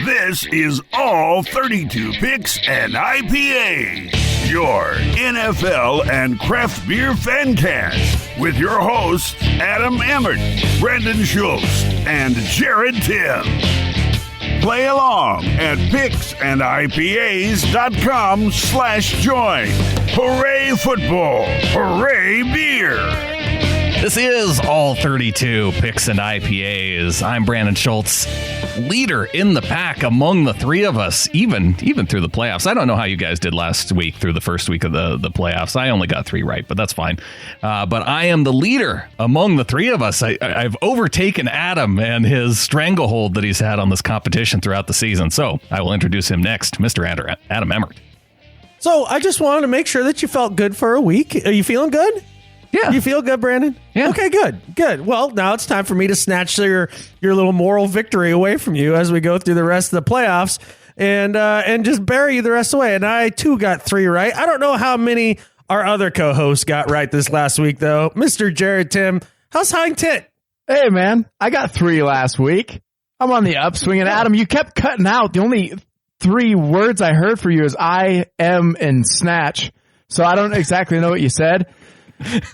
This is All 32 Picks and IPAs, your NFL and craft beer fancast, with your hosts Adam Emmert, Brendan Schultz, and Gerrad Tim. Play along at picksandIPAs.com/join. Hooray football! Hooray beer! This is All 32 Picks and IPAs. I'm Brandan Schultz, leader in the pack among the three of us, even through the playoffs. I don't know how you guys did last week through the first week of the playoffs. I only got 3 right, but that's fine. But I am the leader among the three of us. I've overtaken Adam and his stranglehold that he's had on this competition throughout the season. So I will introduce him next, Mr. Adam Emmert. So I just wanted to make sure that you felt good for a week. Are you feeling good? Yeah. You feel good, Brandon? Yeah. Okay, good. Well, now it's time for me to snatch your little moral victory away from you as we go through the rest of the playoffs and just bury you the rest of the way. And I, too, got 3 right. I don't know how many our other co-hosts got right this last week, though. Mr. Gerrad Tim, how's Hein Tit? Hey, man, I got 3 last week. I'm on the upswing. And Adam, you kept cutting out. The only 3 words I heard for you is I, am, and snatch. So I don't exactly know what you said.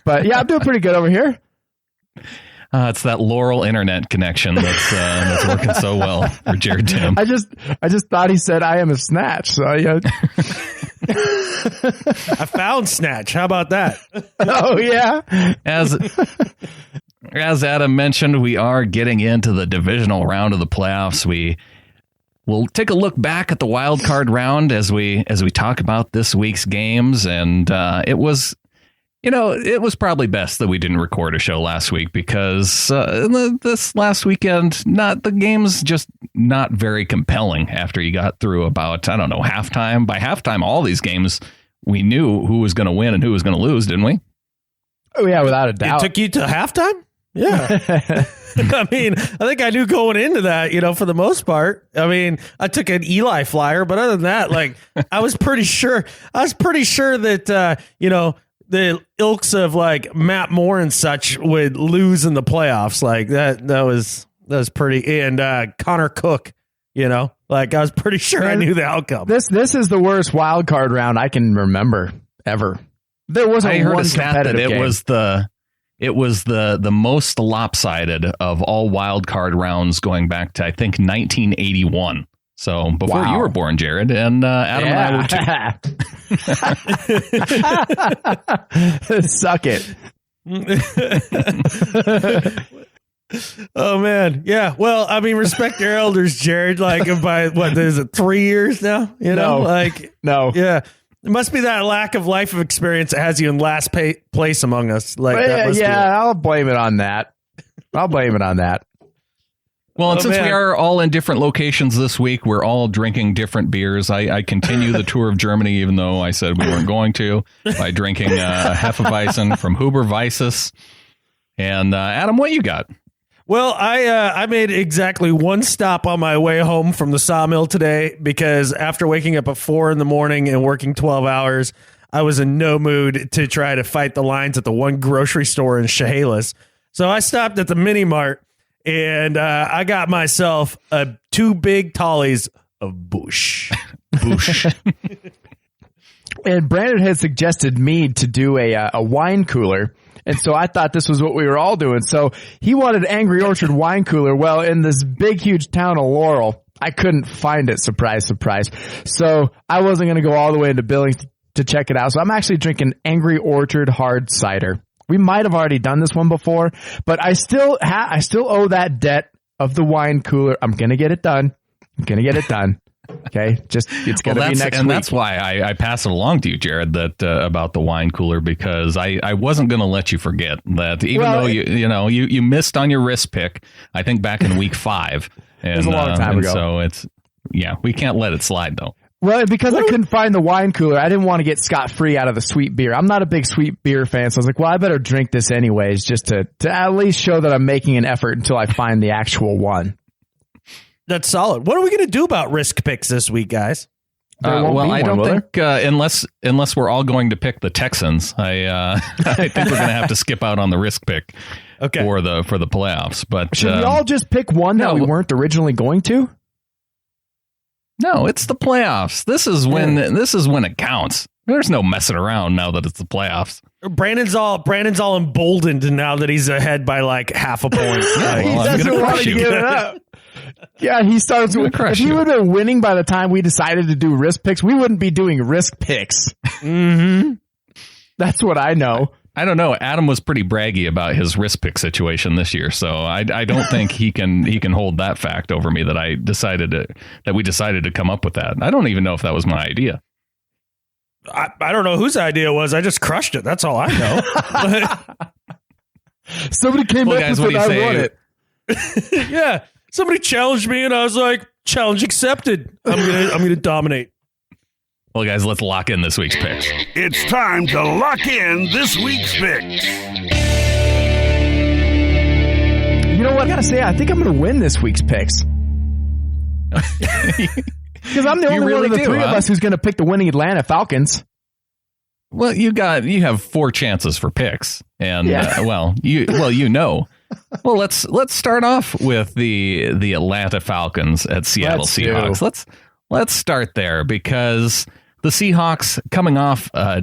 But yeah, I'm doing pretty good over here. It's that Laurel internet connection that's working so well for Gerrad Tim. I just thought he said I am a snatch. So yeah. I found snatch. How about that? Oh yeah. As Adam mentioned, we are getting into the divisional round of the playoffs. We'll take a look back at the wild card round as we talk about this week's games, and it was probably best that we didn't record a show last week because this last weekend, the game's just not very compelling after you got through about, halftime. By halftime, all these games, we knew who was going to win and who was going to lose, didn't we? Oh, yeah, without a doubt. It took you to halftime? Yeah. I mean, I think I knew going into that, for the most part. I mean, I took an Eli flyer, but other than that, I was pretty sure that, the ilks of Matt Moore and such would lose in the playoffs. That was pretty. And Connor Cook, I was pretty sure I knew the outcome. This is the worst wild card round I can remember ever. There wasn't one competitive game. It was the most lopsided of all wild card rounds going back to, I think, 1981. So before you were born, Gerrad, and Adam and I were too. Suck it. Oh, man. Yeah. Well, I mean, respect your elders, Gerrad. By what is it, 3 years now? No. Yeah. It must be that lack of life experience that has you in last place among us. I'll blame it on that. Well, and since we are all in different locations this week, we're all drinking different beers. I continue the tour of Germany, even though I said we weren't going to, by drinking Hefeweizen from Huber Weisses. And Adam, what you got? Well, I made exactly one stop on my way home from the sawmill today because after waking up at 4 a.m. and working 12 hours, I was in no mood to try to fight the lines at the one grocery store in Chehalis. So I stopped at the Mini Mart. And I got myself 2 big tallies of Busch. And Brandon had suggested me to do a wine cooler. And so I thought this was what we were all doing. So he wanted Angry Orchard wine cooler. Well, in this big, huge town of Laurel, I couldn't find it. Surprise, surprise. So I wasn't going to go all the way into Billings to check it out. So I'm actually drinking Angry Orchard hard cider. We might have already done this one before, but I still owe that debt of the wine cooler. I'm going to get it done. Okay. It's going to be next week. And that's why I pass it along to you, Gerrad, that about the wine cooler, because I wasn't going to let you forget that even though you missed on your wrist pick, I think back in week 5. And, it was a long time ago. So we can't let it slide though. Well, because I couldn't find the wine cooler, I didn't want to get scot-free out of the sweet beer. I'm not a big sweet beer fan, so I was like, well, I better drink this anyways, just to at least show that I'm making an effort until I find the actual one. That's solid. What are we going to do about risk picks this week, guys? I don't think unless we're all going to pick the Texans, I think we're going to have to skip out on the risk pick. Okay. for the playoffs. But should we all just pick one that we weren't originally going to? No, it's the playoffs. This is when it counts. There's no messing around now that it's the playoffs. Brandon's all emboldened now that he's ahead by like half a point. Yeah, He well, I'm doesn't gonna want crush to you. give it up. Yeah, he starts with. crush If he you. would have been winning by the time we decided to do risk picks, we wouldn't be doing risk picks. Mm-hmm. That's what I know. I don't know. Adam was pretty braggy about his risk pick situation this year, so I don't think he can hold that fact over me that we decided to come up with that. I don't even know if that was my idea. I don't know whose idea it was. I just crushed it. That's all I know. Somebody came Well, up guys, with what it. do you I want say? it. Yeah. Somebody challenged me and I was like, challenge accepted. I'm gonna dominate. Well, guys, let's lock in this week's picks. It's time to lock in this week's picks. You know what I gotta say? I think I'm gonna win this week's picks. Because I'm the only really one of the do, three of huh? us who's going to pick the winning Atlanta Falcons. Well, you have 4 chances for picks, and Yeah. Well, let's start off with the Atlanta Falcons at Seattle Let's do. Seahawks. Let's start there because the Seahawks coming off a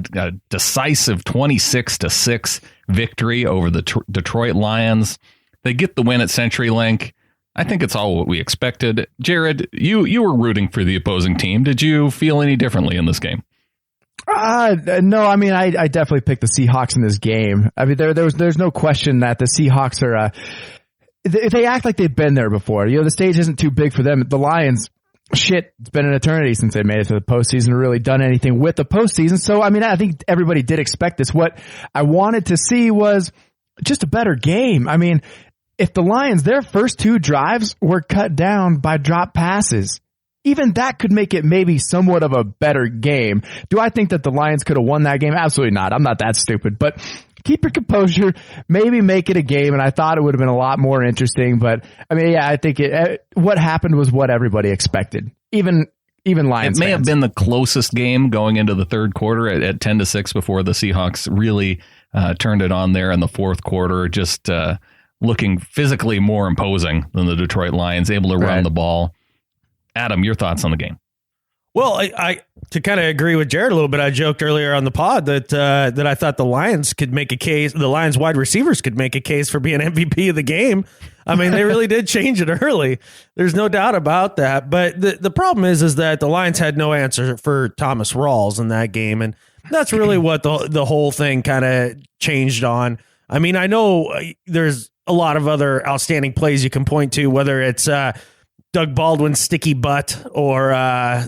decisive 26-6 victory over the Detroit Lions. They get the win at CenturyLink. I think it's all what we expected. Gerrad, you were rooting for the opposing team. Did you feel any differently in this game? No, I mean, I definitely picked the Seahawks in this game. I mean, there's no question that the Seahawks are, they act like they've been there before. You know, the stage isn't too big for them. The Lions, shit, it's been an eternity since they made it to the postseason or really done anything with the postseason. So, I mean, I think everybody did expect this. What I wanted to see was just a better game. I mean, if the Lions, their first 2 drives were cut down by drop passes, even that could make it maybe somewhat of a better game. Do I think that the Lions could have won that game? Absolutely not. I'm not that stupid. But keep your composure, maybe make it a game, and I thought it would have been a lot more interesting. But, I mean, yeah, I think what happened was what everybody expected, even Lions It may fans. have been the closest game going into the third quarter at 10-6 before the Seahawks really turned it on there in the fourth quarter, just looking physically more imposing than the Detroit Lions, able to run the ball. Adam, your thoughts on the game? Well, I to kind of agree with Gerrad a little bit. I joked earlier on the pod that I thought the Lions could make a case. The Lions wide receivers could make a case for being MVP of the game. I mean, they really did change it early. There's no doubt about that. But the problem is that the Lions had no answer for Thomas Rawls in that game, and that's really what the whole thing kind of changed on. I mean, I know there's a lot of other outstanding plays you can point to, whether it's Doug Baldwin's sticky butt or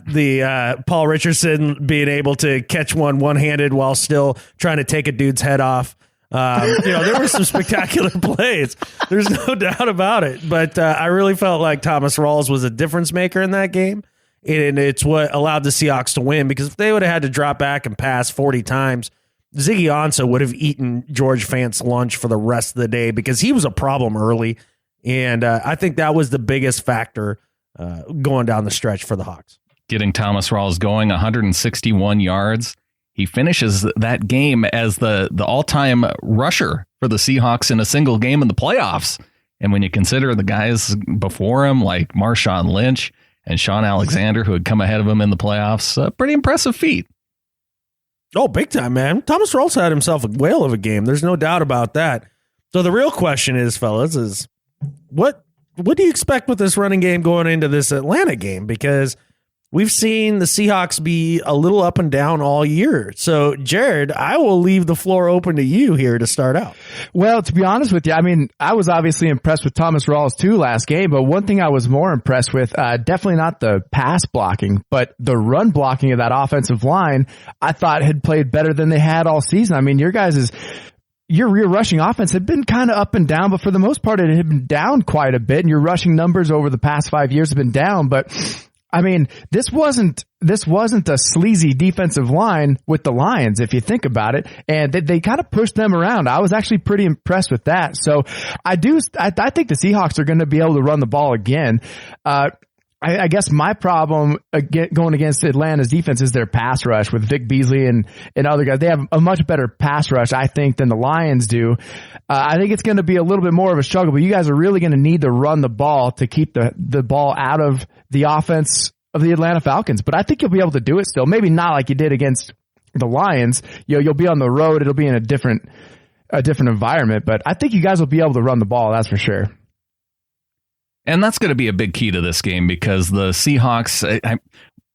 the Paul Richardson being able to catch one-handed while still trying to take a dude's head off. There were some spectacular plays. There's no doubt about it. But I really felt like Thomas Rawls was a difference maker in that game. And it's what allowed the Seahawks to win, because if they would have had to drop back and pass 40 times, Ziggy Ansah would have eaten George Fant's lunch for the rest of the day, because he was a problem early. And I think that was the biggest factor going down the stretch for the Hawks. Getting Thomas Rawls going, 161 yards. He finishes that game as the all-time rusher for the Seahawks in a single game in the playoffs. And when you consider the guys before him, like Marshawn Lynch and Sean Alexander, who had come ahead of him in the playoffs, a pretty impressive feat. Oh, big time, man. Thomas Rawls had himself a whale of a game. There's no doubt about that. So the real question is, fellas, is what do you expect with this running game going into this Atlanta game? Because we've seen the Seahawks be a little up and down all year. So, Gerrad, I will leave the floor open to you here to start out. Well, to be honest with you, I mean, I was obviously impressed with Thomas Rawls too last game, but one thing I was more impressed with, definitely not the pass blocking, but the run blocking of that offensive line, I thought had played better than they had all season. I mean, your rear rushing offense had been kind of up and down, but for the most part, it had been down quite a bit, and your rushing numbers over the past 5 years have been down. But I mean, this wasn't a sleazy defensive line with the Lions, if you think about it, and they kind of pushed them around. I was actually pretty impressed with that. So I think the Seahawks are going to be able to run the ball again. I guess my problem going against Atlanta's defense is their pass rush with Vic Beasley and other guys. They have a much better pass rush, I think, than the Lions do. I think it's going to be a little bit more of a struggle, but you guys are really going to need to run the ball to keep the ball out of the offense of the Atlanta Falcons. But I think you'll be able to do it still. Maybe not like you did against the Lions. You'll be on the road. It'll be in a different environment, but I think you guys will be able to run the ball. That's for sure. And that's going to be a big key to this game because the Seahawks,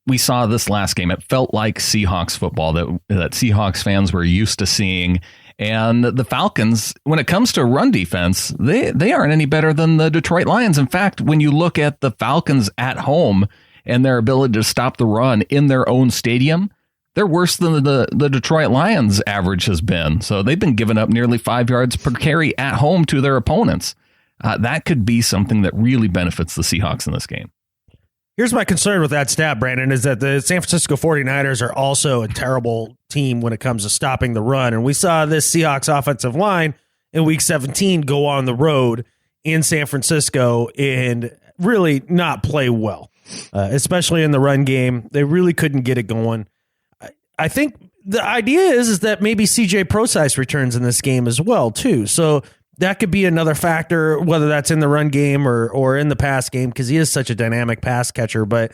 we saw this last game. It felt like Seahawks football that Seahawks fans were used to seeing. And the Falcons, when it comes to run defense, they aren't any better than the Detroit Lions. In fact, when you look at the Falcons at home and their ability to stop the run in their own stadium, they're worse than the Detroit Lions average has been. So they've been giving up nearly 5 yards per carry at home to their opponents. That could be something that really benefits the Seahawks in this game. Here's my concern with that stat, Brandon, is that the San Francisco 49ers are also a terrible team when it comes to stopping the run. And we saw this Seahawks offensive line in Week 17 go on the road in San Francisco and really not play well, especially in the run game. They really couldn't get it going. I think the idea is that maybe CJ Procise returns in this game as well, too. So that could be another factor, whether that's in the run game or in the pass game, because he is such a dynamic pass catcher. But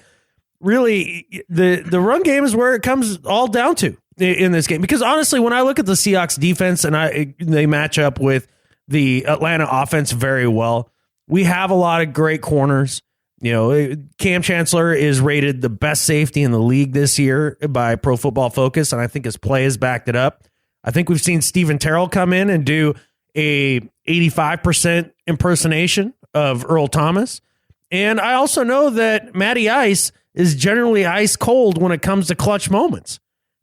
really, the run game is where it comes all down to in this game. Because honestly, when I look at the Seahawks defense and they match up with the Atlanta offense very well, we have a lot of great corners. You know, Cam Chancellor is rated the best safety in the league this year by Pro Football Focus, and I think his play has backed it up. I think we've seen Steven Terrell come in and do a 85% impersonation of Earl Thomas. And I also know that Matty Ice is generally ice cold when it comes to clutch moments.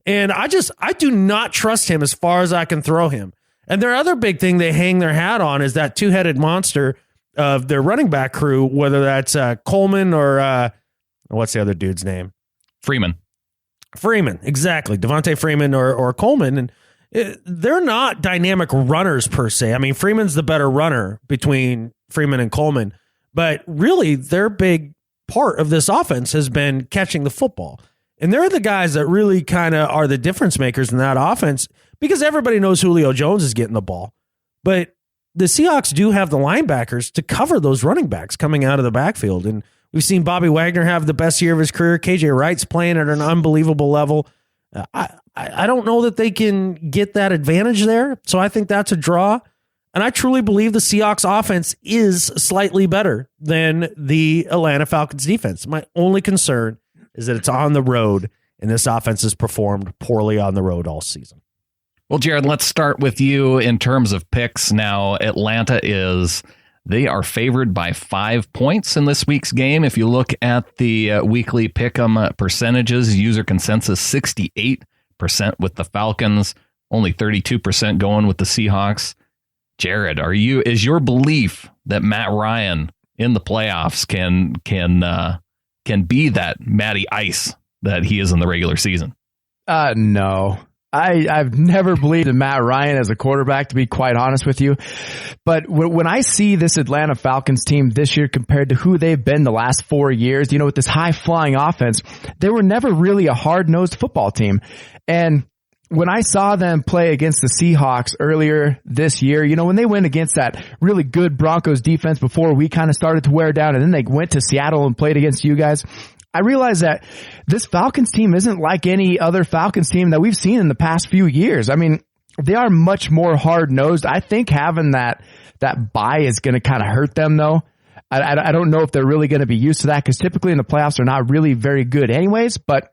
And I do not trust him as far as I can throw him. And their other big thing they hang their hat on is that two-headed monster of their running back crew, whether that's Coleman or what's the other dude's name? Freeman, exactly. Devontae Freeman or Coleman. And they're not dynamic runners per se. I mean, Freeman's the better runner between Freeman and Coleman, but really their big part of this offense has been catching the football. And they're the guys that really kind of are the difference makers in that offense because everybody knows Julio Jones is getting the ball. But the Seahawks do have the linebackers to cover those running backs coming out of the backfield. And we've seen Bobby Wagner have the best year of his career. KJ Wright's playing at an unbelievable level. I don't know that they can get that advantage there. So I think that's a draw. And I truly believe the Seahawks offense is slightly better than the Atlanta Falcons defense. My only concern is that it's on the road and this offense has performed poorly on the road all season. Well, Gerrad, let's start with you in terms of picks. Now, they are favored by 5 points in this week's game. If you look at the weekly pick'em percentages, user consensus 68% with the Falcons, only 32% going with the Seahawks. Gerrad, is your belief that Matt Ryan in the playoffs can be that Matty Ice that he is in the regular season? No. I've never believed in Matt Ryan as a quarterback, to be quite honest with you. But when I see this Atlanta Falcons team this year compared to who they've been the last 4 years, with this high-flying offense, they were never really a hard-nosed football team. And when I saw them play against the Seahawks earlier this year, when they went against that really good Broncos defense before we kind of started to wear down, and then they went to Seattle and played against you guys, I realized that this Falcons team isn't like any other Falcons team that we've seen in the past few years. I mean, they are much more hard-nosed. I think having that bye is going to kind of hurt them, though. I don't know if they're really going to be used to that because typically in the playoffs they're not really very good anyways, but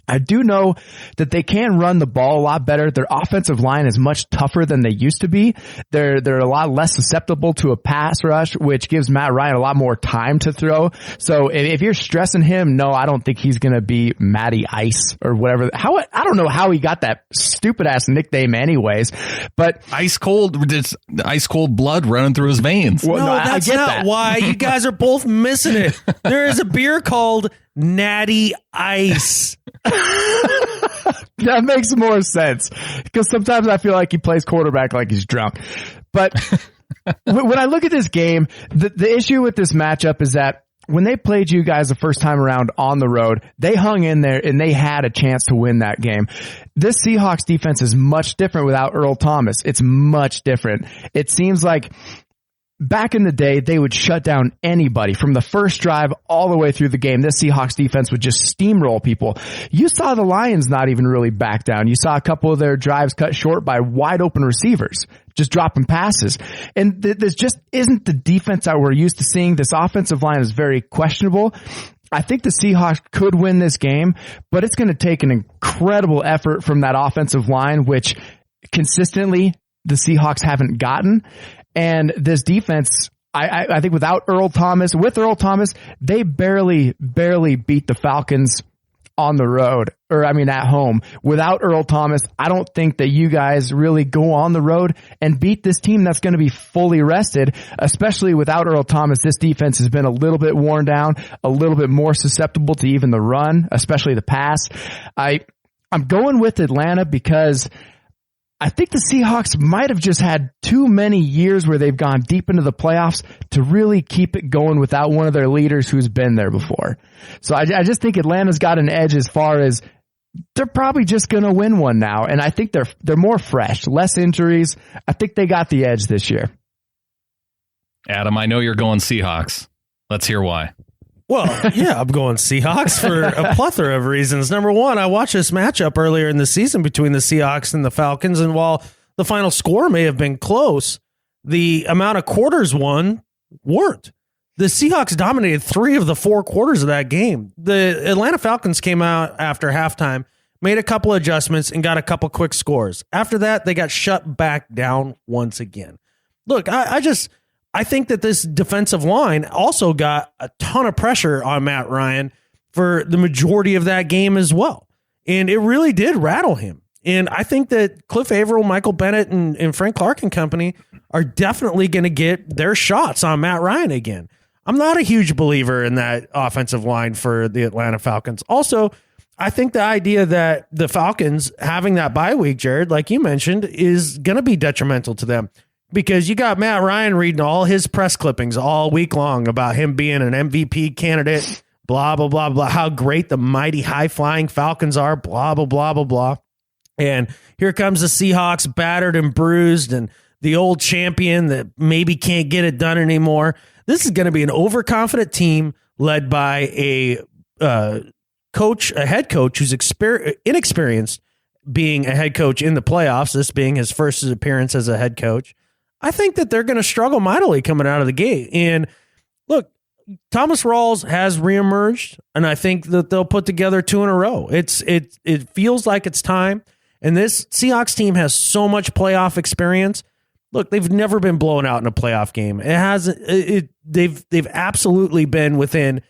I do know that they can run the ball a lot better. Their offensive line is much tougher than they used to be. They're a lot less susceptible to a pass rush, which gives Matt Ryan a lot more time to throw. So if you're stressing him, no, I don't think he's going to be Matty Ice or whatever. I don't know how he got that stupid ass nickname anyways, but ice cold blood running through his veins. Well, no, that's not that. Why you guys are both missing it. There is a beer called Natty Ice. That makes more sense because sometimes I feel like he plays quarterback like he's drunk. But when I look at this game, the issue with this matchup is that when they played you guys the first time around on the road, they hung in there and they had a chance to win that game. This Seahawks defense is much different without Earl Thomas. It's much different. It seems like back in the day, they would shut down anybody from the first drive all the way through the game. This Seahawks defense would just steamroll people. You saw the Lions not even really back down. You saw a couple of their drives cut short by wide open receivers, just dropping passes. And this just isn't the defense that we're used to seeing. This offensive line is very questionable. I think the Seahawks could win this game, but it's going to take an incredible effort from that offensive line, which consistently the Seahawks haven't gotten. And this defense, I think with Earl Thomas, they barely beat the Falcons on the road, at home. Without Earl Thomas, I don't think that you guys really go on the road and beat this team that's going to be fully rested, especially without Earl Thomas. This defense has been a little bit worn down, a little bit more susceptible to even the run, especially the pass. I'm going with Atlanta because I think the Seahawks might have just had too many years where they've gone deep into the playoffs to really keep it going without one of their leaders who's been there before. So I just think Atlanta's got an edge as far as they're probably just going to win one now. And I think they're more fresh, less injuries. I think they got the edge this year. Adam, I know you're going Seahawks. Let's hear why. Well, yeah, I'm going Seahawks for a plethora of reasons. Number one, I watched this matchup earlier in the season between the Seahawks and the Falcons, and while the final score may have been close, the amount of quarters won weren't. The Seahawks dominated 3 of the 4 quarters of that game. The Atlanta Falcons came out after halftime, made a couple adjustments, and got a couple quick scores. After that, they got shut back down once again. Look, I think that this defensive line also got a ton of pressure on Matt Ryan for the majority of that game as well. And it really did rattle him. And I think that Cliff Averill, Michael Bennett, and Frank Clark and company are definitely going to get their shots on Matt Ryan again. I'm not a huge believer in that offensive line for the Atlanta Falcons. Also, I think the idea that the Falcons having that bye week, Gerrad, like you mentioned, is going to be detrimental to them. Because you got Matt Ryan reading all his press clippings all week long about him being an MVP candidate, blah, blah, blah, blah, how great the mighty high-flying Falcons are, blah, blah, blah, blah, blah. And here comes the Seahawks battered and bruised and the old champion that maybe can't get it done anymore. This is going to be an overconfident team led by a head coach who's inexperienced being a head coach in the playoffs, this being his first appearance as a head coach. I think that they're going to struggle mightily coming out of the gate. And look, Thomas Rawls has reemerged, and I think that they'll put together 2 in a row. It feels like it's time. And this Seahawks team has so much playoff experience. Look, they've never been blown out in a playoff game. They've absolutely been within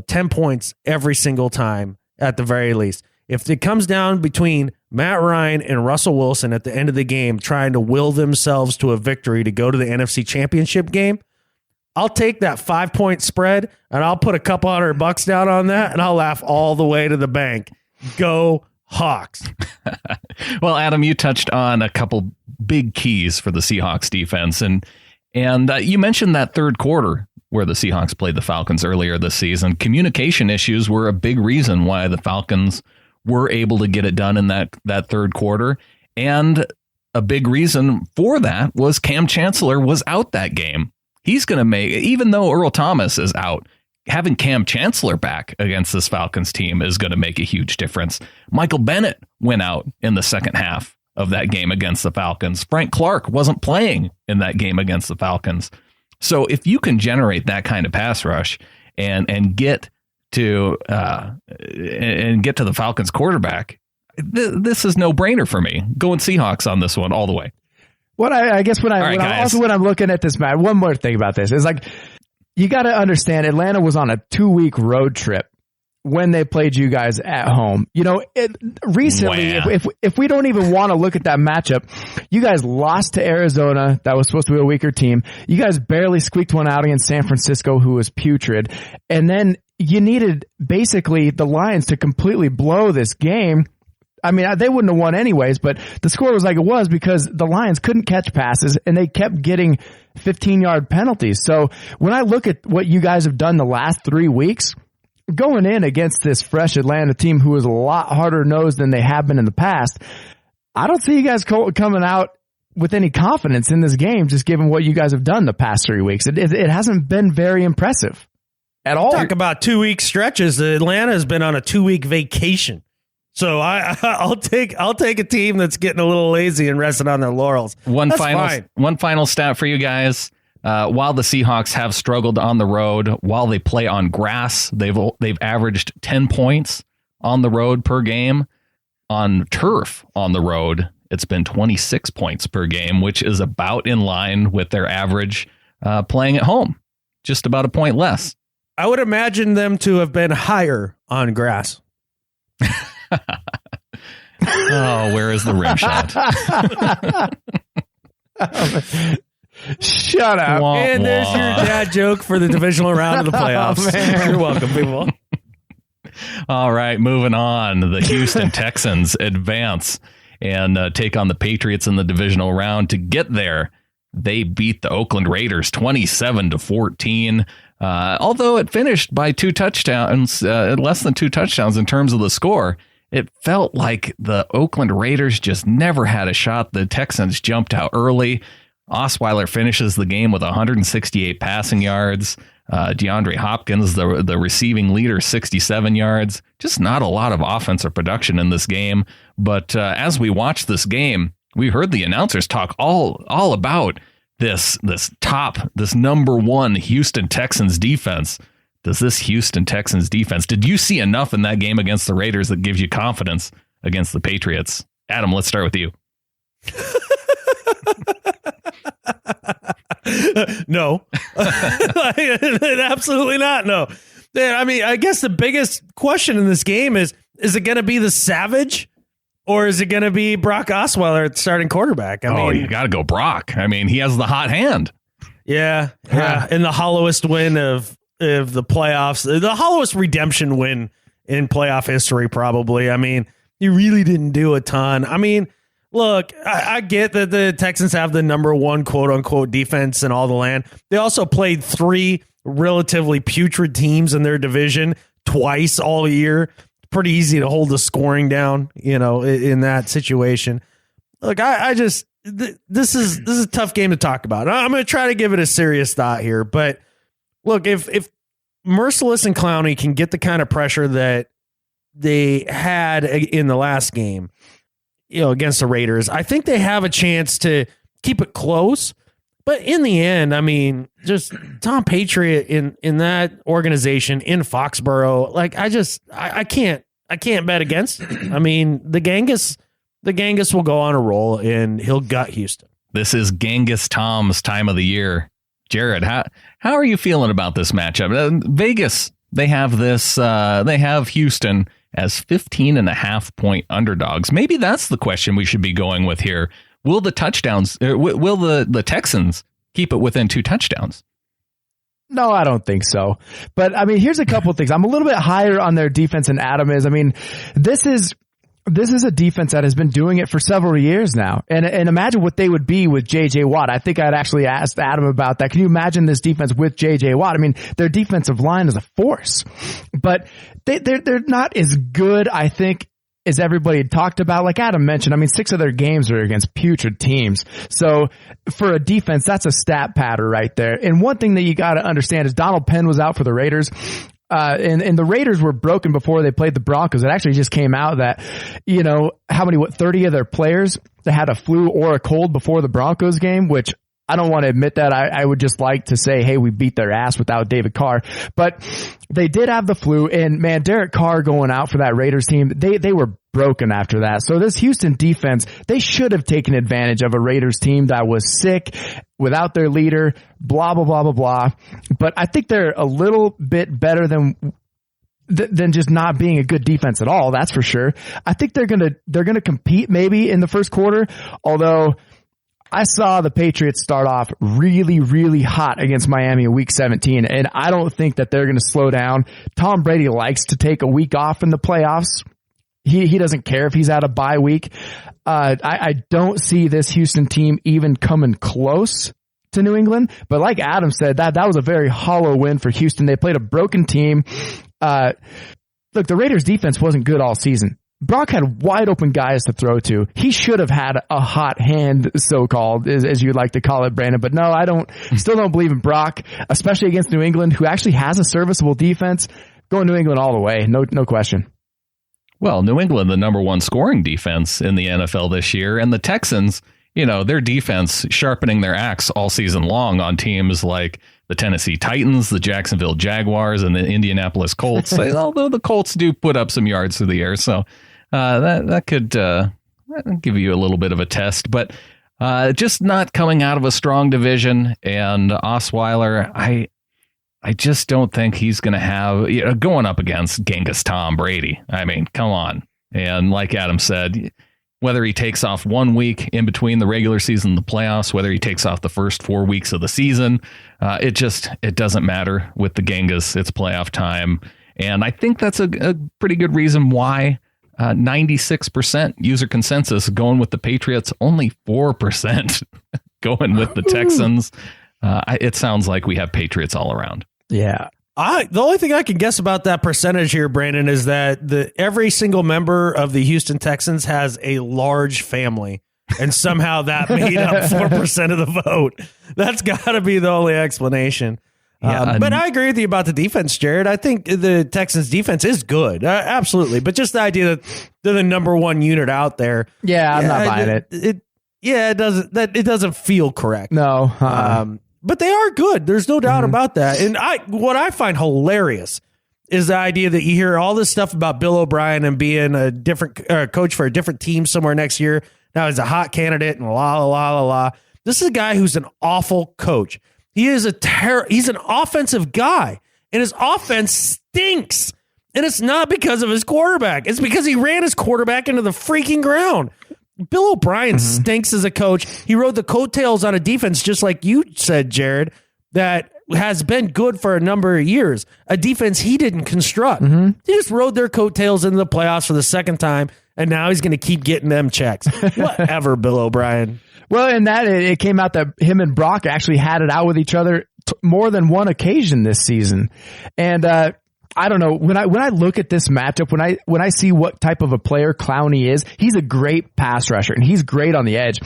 10 points every single time at the very least. If it comes down between Matt Ryan and Russell Wilson at the end of the game trying to will themselves to a victory to go to the NFC Championship game, I'll take that 5-point spread and I'll put a couple $100 down on that and I'll laugh all the way to the bank. Go Hawks. Well, Adam, you touched on a couple big keys for the Seahawks defense. And you mentioned that third quarter where the Seahawks played the Falcons earlier this season. Communication issues were a big reason why the Falcons were able to get it done in that third quarter. And a big reason for that was Cam Chancellor was out that game. He's going to make, even though Earl Thomas is out, having Cam Chancellor back against this Falcons team is going to make a huge difference. Michael Bennett went out in the second half of that game against the Falcons. Frank Clark wasn't playing in that game against the Falcons. So if you can generate that kind of pass rush and get to the Falcons quarterback, this is no brainer for me. Going Seahawks on this one all the way. When I'm looking at this match, one more thing about this is like, you got to understand Atlanta was on a 2-week road trip when they played you guys at home. Recently, if we don't even want to look at that matchup, you guys lost to Arizona. That was supposed to be a weaker team. You guys barely squeaked one out against San Francisco, who was putrid. And then you needed basically the Lions to completely blow this game. I mean, they wouldn't have won anyways, but the score was like it was because the Lions couldn't catch passes and they kept getting 15-yard penalties. So when I look at what you guys have done the last 3 weeks, going in against this fresh Atlanta team who is a lot harder nosed than they have been in the past, I don't see you guys coming out with any confidence in this game, just given what you guys have done the past 3 weeks. It hasn't been very impressive at all. Talk about 2-week stretches. Atlanta has been on a 2-week vacation. So I'll take a team that's getting a little lazy and resting on their laurels. One final stat for you guys. While the Seahawks have struggled on the road, while they play on grass, they've averaged 10 points on the road per game. On turf on the road, it's been 26 points per game, which is about in line with their average playing at home. Just about a point less. I would imagine them to have been higher on grass. Oh, where is the rim shot? Shut up. And there's your dad joke for the divisional round of the playoffs. Oh, you're welcome, people. All right, moving on. The Houston Texans advance and take on the Patriots in the divisional round. To get there, they beat the Oakland Raiders 27-14. Although it finished by 2 touchdowns, less than 2 touchdowns in terms of the score, it felt like the Oakland Raiders just never had a shot. The Texans jumped out early. Osweiler finishes the game with 168 passing yards. DeAndre Hopkins, the receiving leader, 67 yards. Just not a lot of offensive production in this game. But as we watched this game, we heard the announcers talk all about this number one Houston Texans defense. Does this Houston Texans defense, did you see enough in that game against the Raiders that gives you confidence against the Patriots? Adam, let's start with you. No. Absolutely not. No. I mean, I guess the biggest question in this game is it going to be the Savage or is it going to be Brock Osweiler at starting quarterback? I mean, you got to go Brock. I mean, he has the hot hand. Yeah. In the hollowest win of the playoffs, the hollowest redemption win in playoff history, probably. I mean, he really didn't do a ton. I mean, look, I get that the Texans have the number one quote unquote defense in all the land. They also played 3 relatively putrid teams in their division twice all year. Pretty easy to hold the scoring down, in that situation. Look, this is a tough game to talk about. I'm going to try to give it a serious thought here, but look, if Merciless and Clowney can get the kind of pressure that they had in the last game, against the Raiders, I think they have a chance to keep it close. But in the end, I mean, just Tom Patriot in that organization in Foxborough, like I can't bet against it. I mean, the Genghis will go on a roll and he'll gut Houston. This is Genghis Tom's time of the year. Gerrad, how are you feeling about this matchup? Vegas, they have Houston as 15.5-point underdogs. Maybe that's the question we should be going with here. Will the Texans keep it within 2 touchdowns? No, I don't think so. But I mean, here's a couple of things. I'm a little bit higher on their defense than Adam is. I mean, this is a defense that has been doing it for several years now. And imagine what they would be with J.J. Watt. I think I'd actually asked Adam about that. Can you imagine this defense with J.J. Watt? I mean, their defensive line is a force, but they're not as good, I think, as everybody had talked about. Like Adam mentioned, I mean, 6 of their games are against putrid teams. So for a defense, that's a stat patter right there. And one thing that you got to understand is Donald Penn was out for the Raiders. And the Raiders were broken before they played the Broncos. It actually just came out that, 30 of their players that had a flu or a cold before the Broncos game, which I don't want to admit that. I would just like to say, hey, we beat their ass without David Carr. But they did have the flu, and man, Derek Carr going out for that Raiders team, they were broken after that. So this Houston defense, they should have taken advantage of a Raiders team that was sick, without their leader, blah, blah, blah, blah, blah. But I think they're a little bit better than just not being a good defense at all. That's for sure. I think they're gonna compete maybe in the first quarter, although I saw the Patriots start off really, really hot against Miami in week 17, and I don't think that they're going to slow down. Tom Brady likes to take a week off in the playoffs. He doesn't care if he's out of bye week. I don't see this Houston team even coming close to New England. But like Adam said, that was a very hollow win for Houston. They played a broken team. Look, the Raiders defense wasn't good all season. Brock had wide open guys to throw to. He should have had a hot hand, so-called, as you'd like to call it, Brandon. But no, still don't believe in Brock, especially against New England, who actually has a serviceable defense. Going New England all the way, no question. Well, New England, the number one scoring defense in the NFL this year, and the Texans, their defense sharpening their axe all season long on teams like the Tennessee Titans, the Jacksonville Jaguars, and the Indianapolis Colts. Although the Colts do put up some yards through the air, so that could give you a little bit of a test. But just not coming out of a strong division, and Osweiler, I just don't think he's going to have, going up against Genghis Tom Brady. I mean, come on. And like Adam said, whether he takes off 1 week in between the regular season and the playoffs, whether he takes off the first 4 weeks of the season, it doesn't matter with the Genghis. It's playoff time. And I think that's a pretty good reason why 96% user consensus going with the Patriots, only 4% going with the Texans. It sounds like we have Patriots all around. Yeah. The only thing I can guess about that percentage here, Brandon, is that every single member of the Houston Texans has a large family, and somehow that made up 4% of the vote. That's got to be the only explanation. Yeah, but I agree with you about the defense, Jared. I think the Texans defense is good. Absolutely. But just the idea that they're the number one unit out there. Yeah, I'm not buying it. It doesn't feel correct. No. But they are good. There's no doubt about that. And what I find hilarious is the idea that you hear all this stuff about Bill O'Brien and being a different coach for a different team somewhere next year. Now he's a hot candidate and la. This is a guy who's an awful coach. He is he's an offensive guy, and his offense stinks. And it's not because of his quarterback. It's because he ran his quarterback into the freaking ground. Bill O'Brien stinks as a coach. He rode the coattails on a defense, just like you said, Jared, that has been good for a number of years. A defense he didn't construct. He just rode their coattails into the playoffs for the second time, and now he's going to keep getting them checks. Whatever, Bill O'Brien. Well, in that, it came out that him and Brock actually had it out with each other more than one occasion this season. And I don't know, when I look at this matchup, when I see what type of a player Clowney is, he's a great pass rusher and he's great on the edge.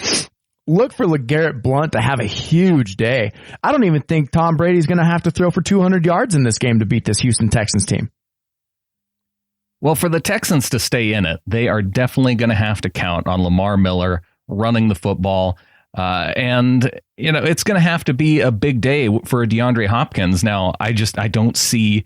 Look for LeGarrette Blount to have a huge day. I don't even think Tom Brady's going to have to throw for 200 yards in this game to beat this Houston Texans team. Well, for the Texans to stay in it, they are definitely going to have to count on Lamar Miller running the football. And, it's going to have to be a big day for DeAndre Hopkins. Now, I don't see...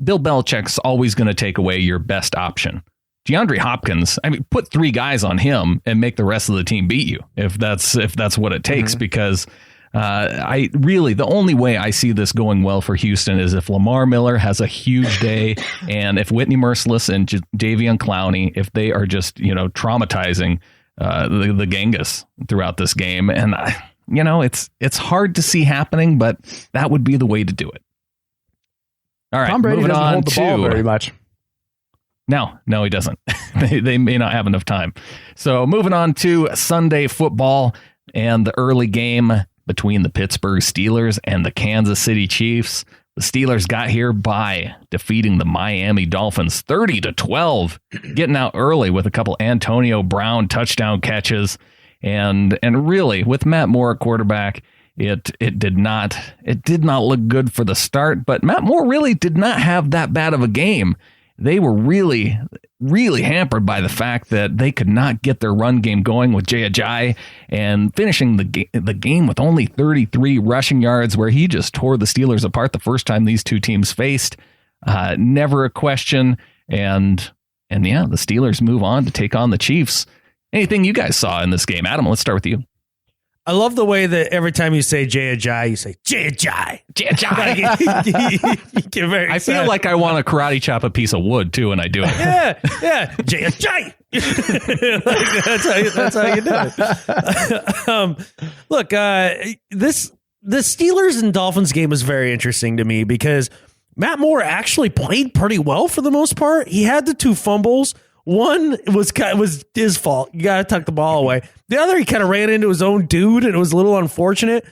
Bill Belichick's always going to take away your best option. DeAndre Hopkins, put 3 guys on him and make the rest of the team beat you if that's what it takes, because the only way I see this going well for Houston is if Lamar Miller has a huge day and if Whitney Merciless and Jadeveon Clowney, if they are just, traumatizing the Genghis throughout this game. And, it's hard to see happening, but that would be the way to do it. All right, Tom Brady moving doesn't on hold the ball very much. No, he doesn't. they may not have enough time. So moving on to Sunday football and the early game between the Pittsburgh Steelers and the Kansas City Chiefs. The Steelers got here by defeating the Miami Dolphins 30-12, getting out early with a couple Antonio Brown touchdown catches. And really, with Matt Moore at quarterback, it did not look good for the start, but Matt Moore really did not have that bad of a game. They were really, really hampered by the fact that they could not get their run game going with Jay Ajayi and finishing the game with only 33 rushing yards, where he just tore the Steelers apart the first time these two teams faced. Never a question. And yeah, the Steelers move on to take on the Chiefs. Anything you guys saw in this game? Adam, let's start with you. I love the way that every time you say Jay Ajayi, you say Jay Ajayi. Jay Ajayi. I feel like I want to karate chop a piece of wood too when I do it. Yeah. Jay Ajayi. That's how you do it. Look, the Steelers and Dolphins game was very interesting to me because Matt Moore actually played pretty well for the most part. He had the 2 fumbles. One was his fault. You got to tuck the ball away. The other, he kind of ran into his own dude, and it was a little unfortunate.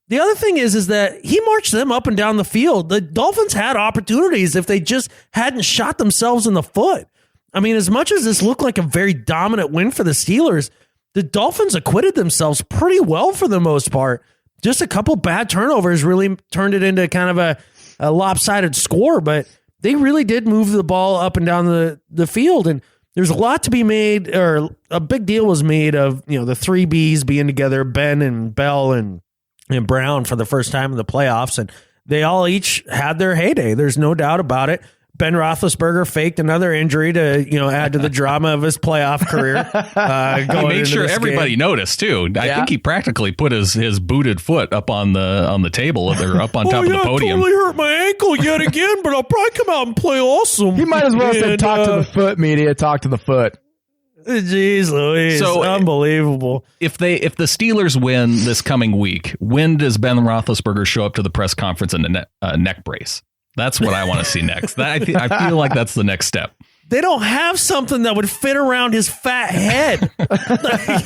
The other thing is that he marched them up and down the field. The Dolphins had opportunities if they just hadn't shot themselves in the foot. I mean, as much as this looked like a very dominant win for the Steelers, the Dolphins acquitted themselves pretty well for the most part. Just a couple bad turnovers really turned it into kind of a lopsided score, but they really did move the ball up and down the field. And there's a lot to be made, or a big deal was made of, the 3 Bs being together, Ben and Bell and Brown for the first time in the playoffs. And they all each had their heyday. There's no doubt about it. Ben Roethlisberger faked another injury to, add to the drama of his playoff career. He made sure everybody noticed too. I think he practically put his booted foot up on the table or up on top of the podium. I totally hurt my ankle yet again, but I'll probably come out and play awesome. He might as well say, talk to the foot, media, talk to the foot. Jeez Louise, so unbelievable. If the Steelers win this coming week, when does Ben Roethlisberger show up to the press conference in a neck brace? That's what I want to see next. I feel like that's the next step. They don't have something that would fit around his fat head.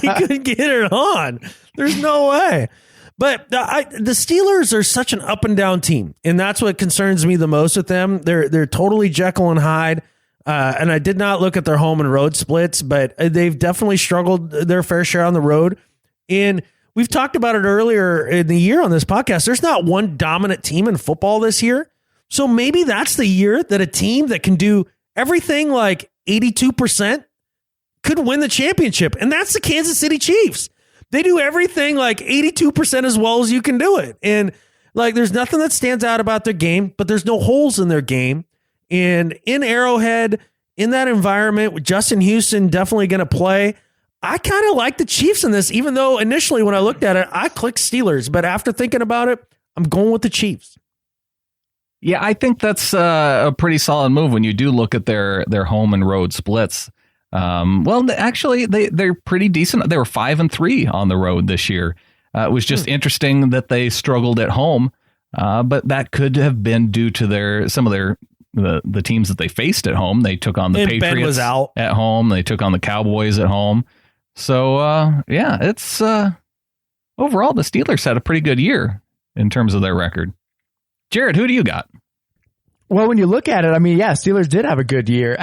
He couldn't get it on. There's no way. But the Steelers are such an up and down team, and that's what concerns me the most with them. They're totally Jekyll and Hyde. And I did not look at their home and road splits, but they've definitely struggled their fair share on the road. And we've talked about it earlier in the year on this podcast. There's not one dominant team in football this year. So maybe that's the year that a team that can do everything like 82% could win the championship. And that's the Kansas City Chiefs. They do everything like 82% as well as you can do it. And like, there's nothing that stands out about their game, but there's no holes in their game. And in Arrowhead, in that environment with Justin Houston definitely going to play, I kind of like the Chiefs in this, even though initially when I looked at it, I clicked Steelers. But after thinking about it, I'm going with the Chiefs. Yeah, I think that's a pretty solid move when you do look at their home and road splits. Well, actually, they're pretty decent. They were 5-3 on the road this year. It was just interesting that they struggled at home, but that could have been due to the teams that they faced at home. They took on the Patriots at home. They took on the Cowboys at home. So, it's overall, the Steelers had a pretty good year in terms of their record. Gerrad, who do you got? Well, when you look at it, I mean, Steelers did have a good year.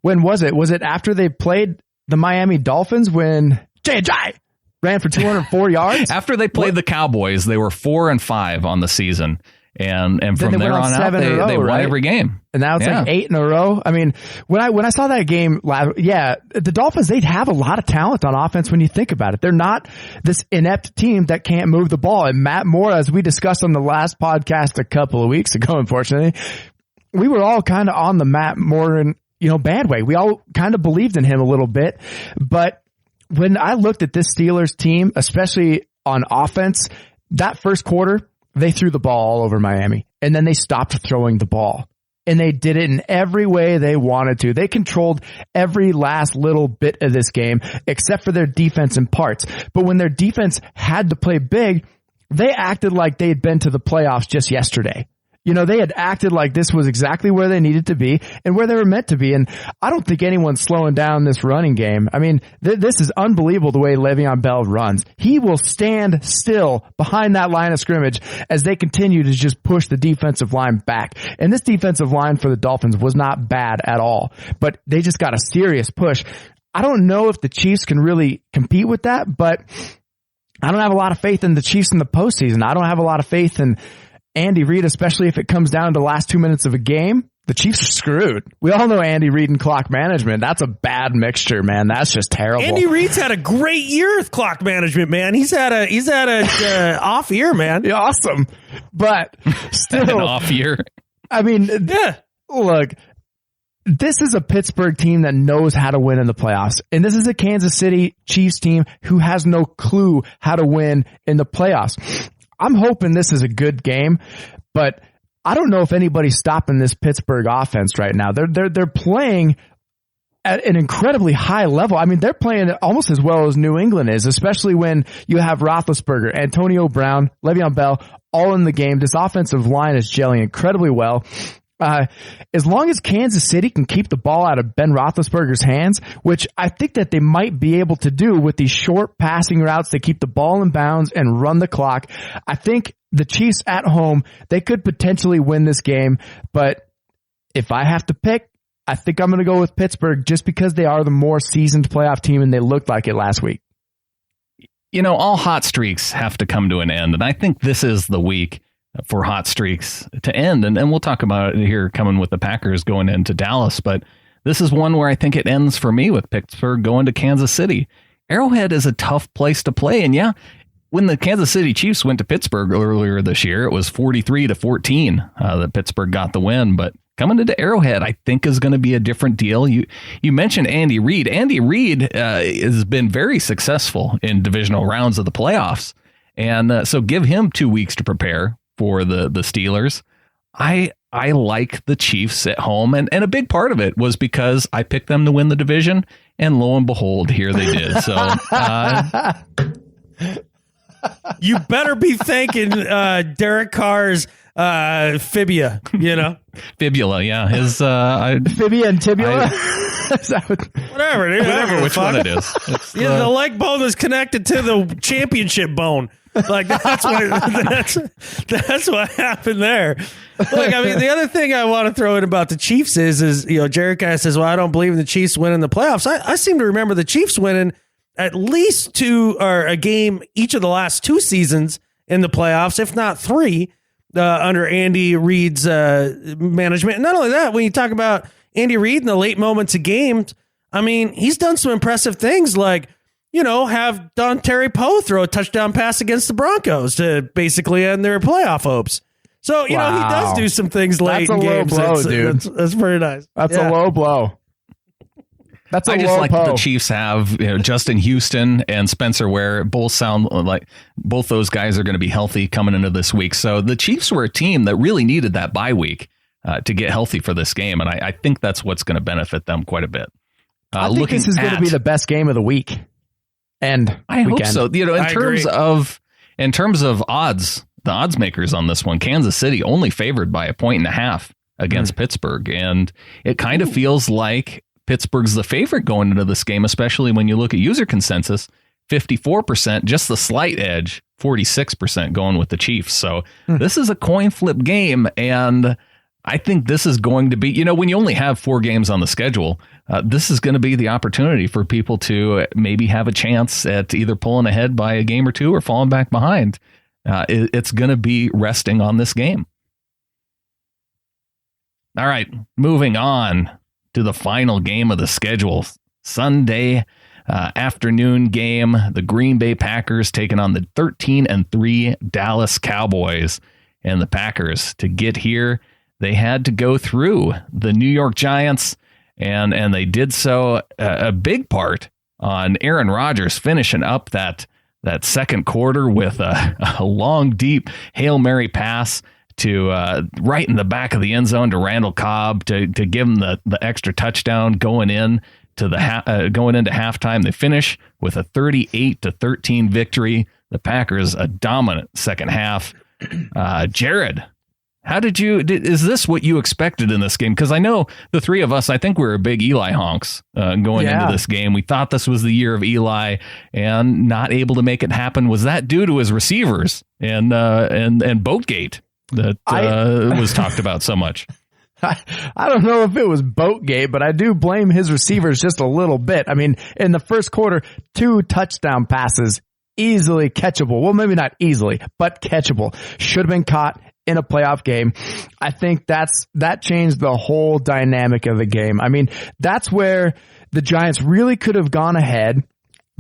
When was it? Was it after they played the Miami Dolphins when J.J. ran for 204 yards? After they played the Cowboys, they were 4-5 on the season. And from there on out, they won every game. And now it's like 8 in a row. I mean, when I saw that game, the Dolphins, they'd have a lot of talent on offense when you think about it. They're not this inept team that can't move the ball. And Matt Moore, as we discussed on the last podcast a couple of weeks ago, unfortunately, we were all kind of on the Matt Moore bandwagon. We all kind of believed in him a little bit. But when I looked at this Steelers team, especially on offense, that first quarter, they threw the ball all over Miami, and then they stopped throwing the ball. And they did it in every way they wanted to. They controlled every last little bit of this game, except for their defense in parts. But when their defense had to play big, they acted like they had been to the playoffs just yesterday. They had acted like this was exactly where they needed to be and where they were meant to be. And I don't think anyone's slowing down this running game. I mean, this is unbelievable the way Le'Veon Bell runs. He will stand still behind that line of scrimmage as they continue to just push the defensive line back. And this defensive line for the Dolphins was not bad at all, but they just got a serious push. I don't know if the Chiefs can really compete with that, but I don't have a lot of faith in the Chiefs in the postseason. I don't have a lot of faith in Andy Reid, especially if it comes down to the last 2 minutes of a game. The Chiefs are screwed. We all know Andy Reid and clock management. That's a bad mixture, man. That's just terrible. Andy Reid's had a great year with clock management, man. He's had a off year, man. Yeah, awesome, but still an off year. I mean, look, this is a Pittsburgh team that knows how to win in the playoffs, and this is a Kansas City Chiefs team who has no clue how to win in the playoffs. I'm hoping this is a good game, but I don't know if anybody's stopping this Pittsburgh offense right now. They're playing at an incredibly high level. I mean, they're playing almost as well as New England is, especially when you have Roethlisberger, Antonio Brown, Le'Veon Bell, all in the game. This offensive line is gelling incredibly well. As long as Kansas City can keep the ball out of Ben Roethlisberger's hands, which I think that they might be able to do with these short passing routes to keep the ball in bounds and run the clock, I think the Chiefs at home, they could potentially win this game. But if I have to pick, I think I'm going to go with Pittsburgh just because they are the more seasoned playoff team and they looked like it last week. You know, all hot streaks have to come to an end, and I think this is the week for hot streaks to end. And we'll talk about it here coming with the Packers going into Dallas, but this is one where I think it ends for me with Pittsburgh going to Kansas City. Arrowhead is a tough place to play, and yeah, when the Kansas City Chiefs went to Pittsburgh earlier this year, it was 43-14 that Pittsburgh got the win, but coming into Arrowhead, I think is going to be a different deal. You mentioned Andy Reid. Andy Reid has been very successful in divisional rounds of the playoffs, and so give him 2 weeks to prepare for the Steelers. I like the Chiefs at home, and a big part of it was because I picked them to win the division, and lo and behold, here they did. So you better be thanking Derek Carr's fibia, you know? Fibula, yeah. His fibia and tibula? Whatever, dude. Whatever, which one it is. It's, the leg bone is connected to the championship bone. Like that's what happened there. Look, I mean, the other thing I want to throw in about the Chiefs is you know, Jared guy says, well, I don't believe in the Chiefs winning the playoffs. I seem to remember the Chiefs winning at least two or a game each of the last 2 seasons in the playoffs, if not 3, under Andy Reid's management. And not only that, when you talk about Andy Reid in the late moments of games, I mean, he's done some impressive things like, you know, have Don Terry Poe throw a touchdown pass against the Broncos to basically end their playoff hopes. So, you know, he does do some things late in games. That's a low blow, dude. That's pretty nice. That's a low blow. That's a I low just like blow. the Chiefs have, you know, Justin Houston and Spencer Ware both sound like both those guys are going to be healthy coming into this week. So the Chiefs were a team that really needed that bye week to get healthy for this game. And I think that's what's going to benefit them quite a bit. I think this is going to be the best game of the week. And I weekend. hope so. You know, in terms of odds, the odds makers on this one, Kansas City only favored by 1.5 against Pittsburgh. And it kind of feels like Pittsburgh's the favorite going into this game, especially when you look at user consensus, 54%, just the slight edge, 46% going with the Chiefs. So this is a coin flip game. And I think this is going to be, you know, when you only have 4 games on the schedule, this is going to be the opportunity for people to maybe have a chance at either pulling ahead by a game or 2 or falling back behind. It's going to be resting on this game. All right, moving on to the final game of the schedule. Sunday afternoon game, the Green Bay Packers taking on the 13-3 Dallas Cowboys. And the Packers, to get here, they had to go through the New York Giants, and they did so a big part on Aaron Rodgers finishing up that second quarter with a long, deep Hail Mary pass to right in the back of the end zone to Randall Cobb to give him the extra touchdown going in to going into halftime. They finish with a 38-13 victory. The Packers a dominant second half. Gerrad, how is this what you expected in this game? Because I know the three of us, I think we were big Eli honks going into this game. We thought this was the year of Eli and not able to make it happen. Was that due to his receivers and Boatgate that was talked about so much? I don't know if it was Boatgate, but I do blame his receivers just a little bit. I mean, in the first quarter, 2 touchdown passes, easily catchable. Well, maybe not easily, but catchable. Should have been caught in a playoff game. I think that changed the whole dynamic of the game. I mean, that's where the Giants really could have gone ahead,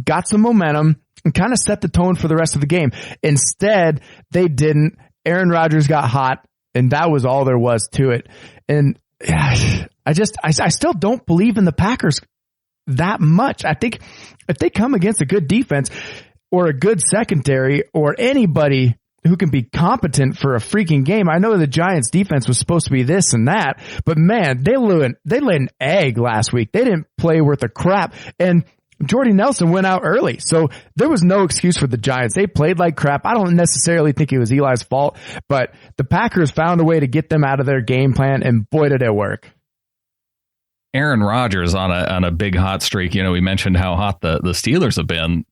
got some momentum, and kind of set the tone for the rest of the game. Instead, they didn't. Aaron Rodgers got hot, and that was all there was to it. And I still don't believe in the Packers that much. I think if they come against a good defense or a good secondary or anybody who can be competent for a freaking game. I know the Giants defense was supposed to be this and that, but man, they laid an egg last week. They didn't play worth a crap. And Jordy Nelson went out early. So there was no excuse for the Giants. They played like crap. I don't necessarily think it was Eli's fault, but the Packers found a way to get them out of their game plan, and boy, did it work. Aaron Rodgers on a big hot streak. We mentioned how hot the Steelers have been.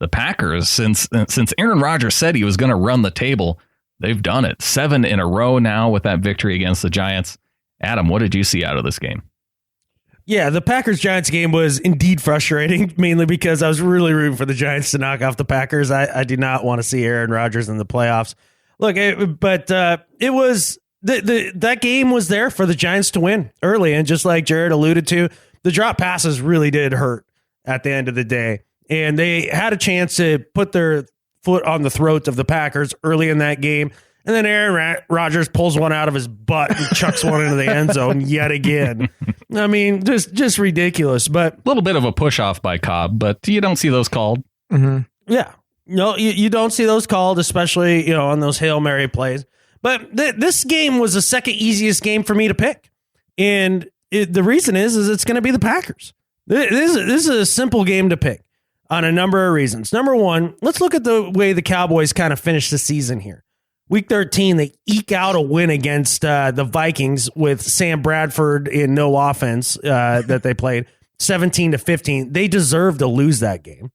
The Packers, since Aaron Rodgers said he was going to run the table, they've done it. 7 in a row now with that victory against the Giants. Adam, what did you see out of this game? Yeah, the Packers-Giants game was indeed frustrating, mainly because I was really rooting for the Giants to knock off the Packers. I did not want to see Aaron Rodgers in the playoffs. Look, it was that game was there for the Giants to win early, and just like Gerrad alluded to, the drop passes really did hurt at the end of the day. And they had a chance to put their foot on the throat of the Packers early in that game. And then Aaron Rodgers pulls one out of his butt and chucks one into the end zone yet again. I mean, just ridiculous. But a little bit of a push off by Cobb, but you don't see those called. Mm-hmm. Yeah. No, you don't see those called, especially, on those Hail Mary plays. But this game was the second easiest game for me to pick. And the reason is it's going to be the Packers. This is a simple game to pick. On a number of reasons. Number one, let's look at the way the Cowboys kind of finished the season here. Week 13, they eke out a win against the Vikings with Sam Bradford in no offense that they played, 17-15. They deserve to lose that game.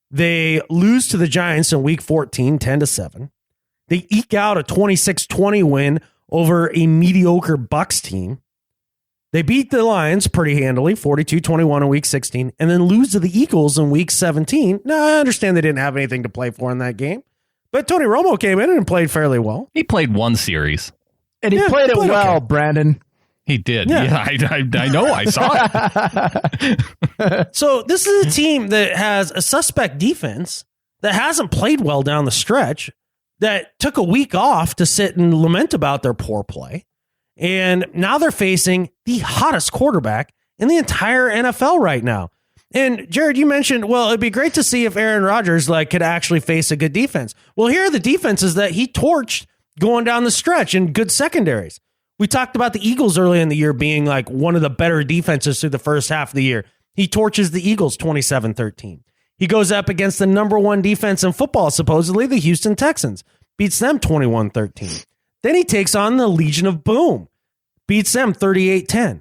They lose to the Giants in Week 14, 10-7. They eke out a 26-20 win over a mediocre Bucs team. They beat the Lions pretty handily, 42-21 in Week 16, and then lose to the Eagles in Week 17. Now, I understand they didn't have anything to play for in that game, but Tony Romo came in and played fairly well. He played one series. And he played it well, okay. Brandon. He did. Yeah, I know. I saw it. So this is a team that has a suspect defense that hasn't played well down the stretch, that took a week off to sit and lament about their poor play. And now they're facing the hottest quarterback in the entire NFL right now. And Gerrad, you mentioned, well, it'd be great to see if Aaron Rodgers could actually face a good defense. Well, here are the defenses that he torched going down the stretch in good secondaries. We talked about the Eagles early in the year being one of the better defenses through the first half of the year. He torches the Eagles 27-13. He goes up against the number one defense in football, supposedly the Houston Texans, beats them 21-13. Then he takes on the Legion of Boom, beats them 38-10.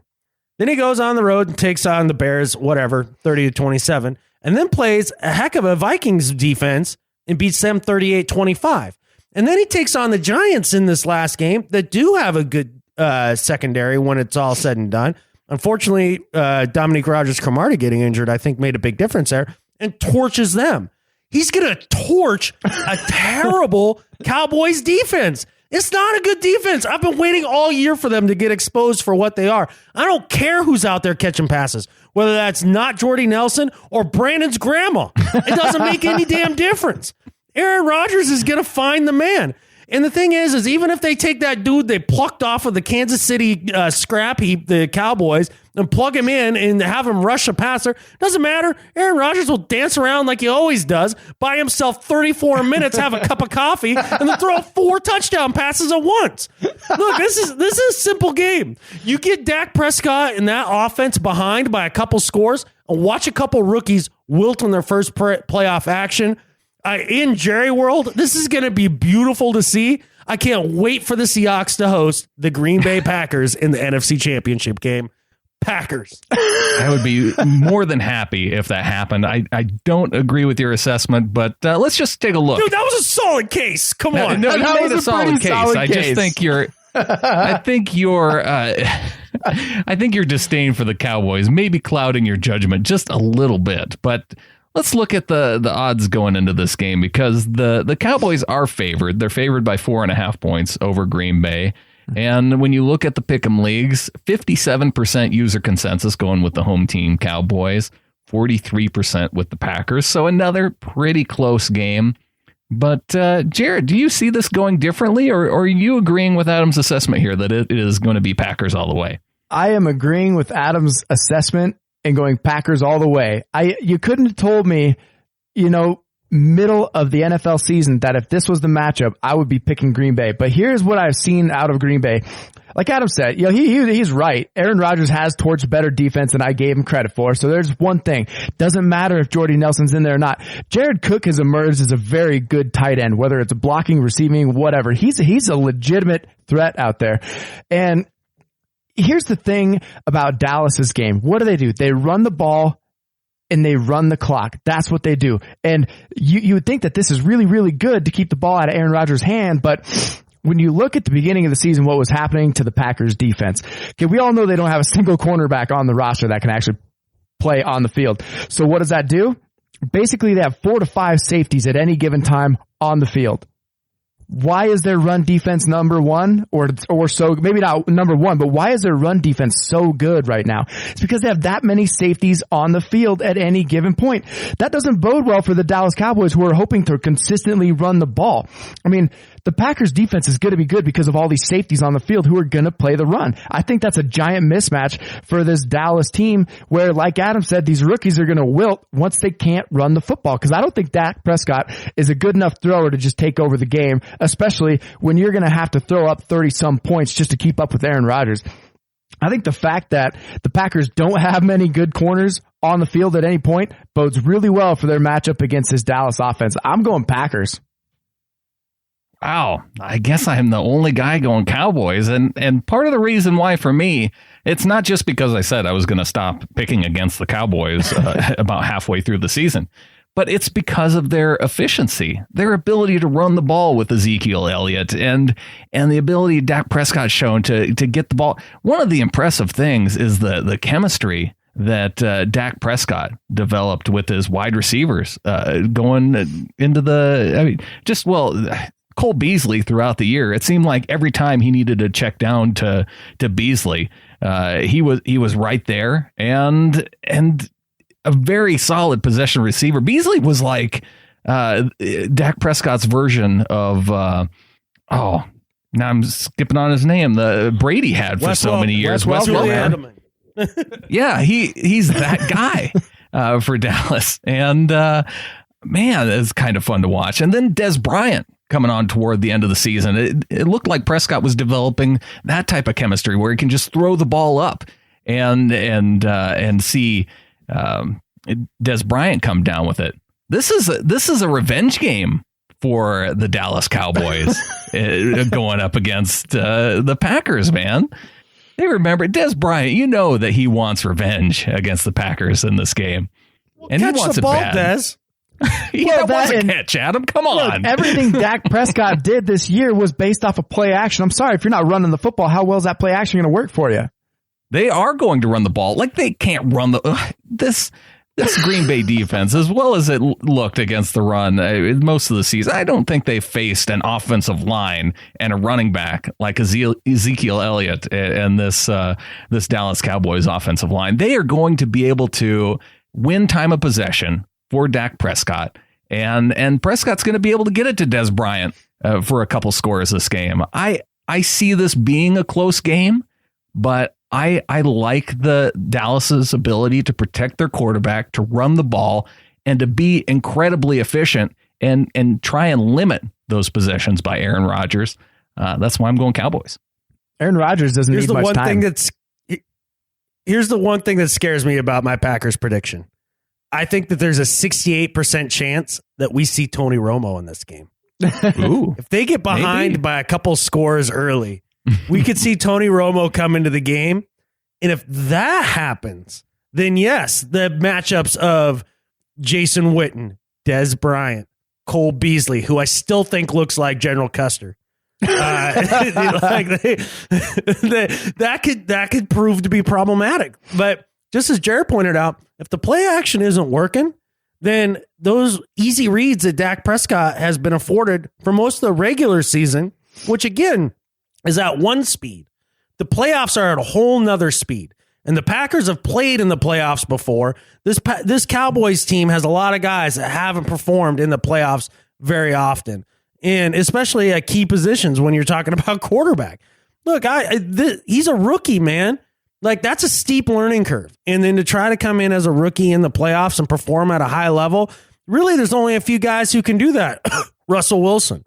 Then he goes on the road and takes on the Bears, 30-27, and then plays a heck of a Vikings defense and beats them 38-25. And then he takes on the Giants in this last game that do have a good secondary when it's all said and done. Unfortunately, Dominique Rodgers-Cromartie getting injured, I think, made a big difference there, and torches them. He's going to torch a terrible Cowboys defense. It's not a good defense. I've been waiting all year for them to get exposed for what they are. I don't care who's out there catching passes, whether that's not Jordy Nelson or Brandon's grandma. It doesn't make any damn difference. Aaron Rodgers is going to find the man. And the thing is even if they take that dude they plucked off of the Kansas City scrap heap, the Cowboys, and plug him in and have him rush a passer, doesn't matter. Aaron Rodgers will dance around like he always does, buy himself 34 minutes, have a cup of coffee, and then throw 4 touchdown passes at once. Look, this is a simple game. You get Dak Prescott and that offense behind by a couple scores, and watch a couple rookies wilt on their first playoff action. In Jerry World, this is going to be beautiful to see. I can't wait for the Seahawks to host the Green Bay Packers in the NFC Championship game. Packers. I would be more than happy if that happened. I don't agree with your assessment, but let's just take a look. Dude, that was a solid case. Come on. No, you made a solid case. I just think I think your disdain for the Cowboys may be clouding your judgment just a little bit, but let's look at the odds going into this game, because the Cowboys are favored. They're favored by 4.5 points over Green Bay. And when you look at the pick'em leagues, 57% user consensus going with the home team Cowboys, 43% with the Packers. So another pretty close game. But Gerrad, do you see this going differently, or are you agreeing with Adam's assessment here that it is going to be Packers all the way? I am agreeing with Adam's assessment and going Packers all the way. You couldn't have told me, middle of the NFL season that if this was the matchup, I would be picking Green Bay. But here's what I've seen out of Green Bay. Like Adam said, he's right. Aaron Rodgers has torched better defense than I gave him credit for. So there's one thing. Doesn't matter if Jordy Nelson's in there or not. Jared Cook has emerged as a very good tight end, whether it's blocking, receiving, whatever. He's a legitimate threat out there. And here's the thing about Dallas's game. What do? They run the ball and they run the clock. That's what they do. And you would think that this is really, really good to keep the ball out of Aaron Rodgers' hand, but when you look at the beginning of the season, what was happening to the Packers defense, okay, we all know they don't have a single cornerback on the roster that can actually play on the field. So what does that do? Basically, they have 4 to 5 safeties at any given time on the field. Why is their run defense number one or so, maybe not number one, but why is their run defense so good right now? It's because they have that many safeties on the field at any given point. That doesn't bode well for the Dallas Cowboys, who are hoping to consistently run the ball. I mean, the Packers defense is going to be good because of all these safeties on the field who are going to play the run. I think that's a giant mismatch for this Dallas team where, like Adam said, these rookies are going to wilt once they can't run the football, because I don't think Dak Prescott is a good enough thrower to just take over the game, especially when you're going to have to throw up 30-some points just to keep up with Aaron Rodgers. I think the fact that the Packers don't have many good corners on the field at any point bodes really well for their matchup against this Dallas offense. I'm going Packers. Wow, I guess I'm the only guy going Cowboys. And part of the reason why for me, it's not just because I said I was going to stop picking against the Cowboys about halfway through the season, but it's because of their efficiency, their ability to run the ball with Ezekiel Elliott and the ability Dak Prescott's shown to get the ball. One of the impressive things is the chemistry that Dak Prescott developed with his wide receivers going into Cole Beasley throughout the year. It seemed like every time he needed to check down to Beasley, he was right there and a very solid possession receiver. Beasley was like Dak Prescott's version of now I'm skipping on his name, the Brady had for so many years. Wes Welker. Yeah, he's that guy for Dallas, and man, it's kind of fun to watch. And then Des Bryant coming on toward the end of the season. It looked like Prescott was developing that type of chemistry where he can just throw the ball up and see Des Bryant come down with it. This is a revenge game for the Dallas Cowboys going up against the Packers, man. They remember Des Bryant. You know that he wants revenge against the Packers in this game, and he wants the ball, it bad. Des. That was a catch, Adam. Come on. Look, everything Dak Prescott did this year was based off of play action. I'm sorry, if you're not running the football, how well is that play action going to work for you? They are going to run the ball. Like, they can't run this Green Bay defense, as well as it looked against the run most of the season. I don't think they faced an offensive line and a running back like Ezekiel Elliott and this Dallas Cowboys offensive line. They are going to be able to win time of possession for Dak Prescott, and Prescott's going to be able to get it to Des Bryant for a couple scores this game. I see this being a close game, but I like the Dallas's ability to protect their quarterback, to run the ball, and to be incredibly efficient and try and limit those possessions by Aaron Rodgers. That's why I'm going Cowboys. Aaron Rodgers doesn't need much time. Here's the one thing that scares me about my Packers prediction. I think that there's a 68% chance that we see Tony Romo in this game. Ooh, if they get behind by a couple scores early, we could see Tony Romo come into the game. And if that happens, then yes, the matchups of Jason Witten, Des Bryant, Cole Beasley, who I still think looks like General Custer. That could prove to be problematic. But just as Jared pointed out, if the play action isn't working, then those easy reads that Dak Prescott has been afforded for most of the regular season, which again is at one speed. The playoffs are at a whole nother speed. And the Packers have played in the playoffs before. This Cowboys team has a lot of guys that haven't performed in the playoffs very often. And especially at key positions when you're talking about quarterback. Look, he's a rookie, man. Like, that's a steep learning curve. And then to try to come in as a rookie in the playoffs and perform at a high level, Really, there's only a few guys who can do that. Russell Wilson.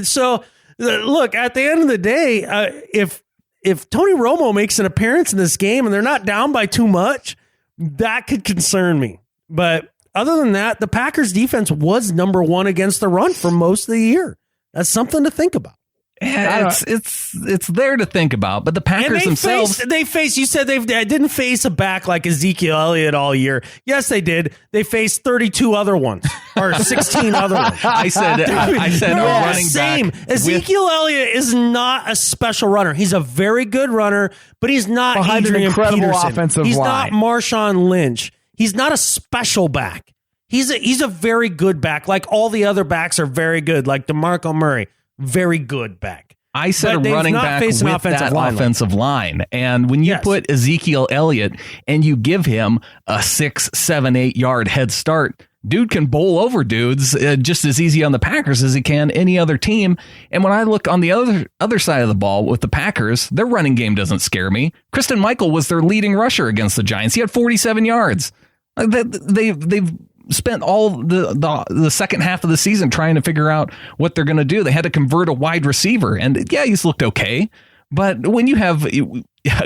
So, look, at the end of the day, if Tony Romo makes an appearance in this game and they're not down by too much, that could concern me. But other than that, the Packers defense was number one against the run for most of the year. That's something to think about. Yeah, it's there to think about, but the Packers themselves you said they didn't face a back like Ezekiel Elliott all year. Yes, they did. They faced 32 other ones or 16 other ones. I said a running same. back. Ezekiel Elliott is not a special runner. He's a very good runner, but he's not behind Adrian an incredible Peterson. offensive He's line. not Marshawn Lynch. He's not a special back. He's a very good back. Like all the other backs are very good. Like DeMarco Murray, very good back. I said a running back with that offensive line. And when you put Ezekiel Elliott and you give him a 6, 7, 8 yard head start, dude can bowl over dudes just as easy on the Packers as he can any other team. And when I look on the other side of the ball with the Packers, their running game doesn't scare me. Christian Michael was their leading rusher against the Giants. He had 47 yards. They've spent all the second half of the season trying to figure out what they're going to do. They had to convert a wide receiver, and yeah, he's looked okay. But when you have a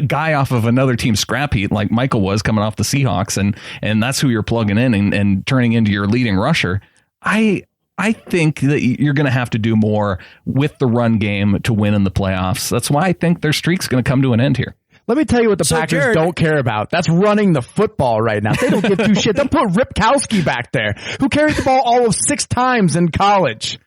guy off of another team's scrap heap like Michael was coming off the Seahawks, and that's who you're plugging in and turning into your leading rusher, I think that you're going to have to do more with the run game to win in the playoffs. That's why I think their streak's going to come to an end here. Let me tell you what the Packers don't care about. That's running the football right now. They don't give two shit. They'll put Ripkowski back there, who carried the ball all of 6 times in college.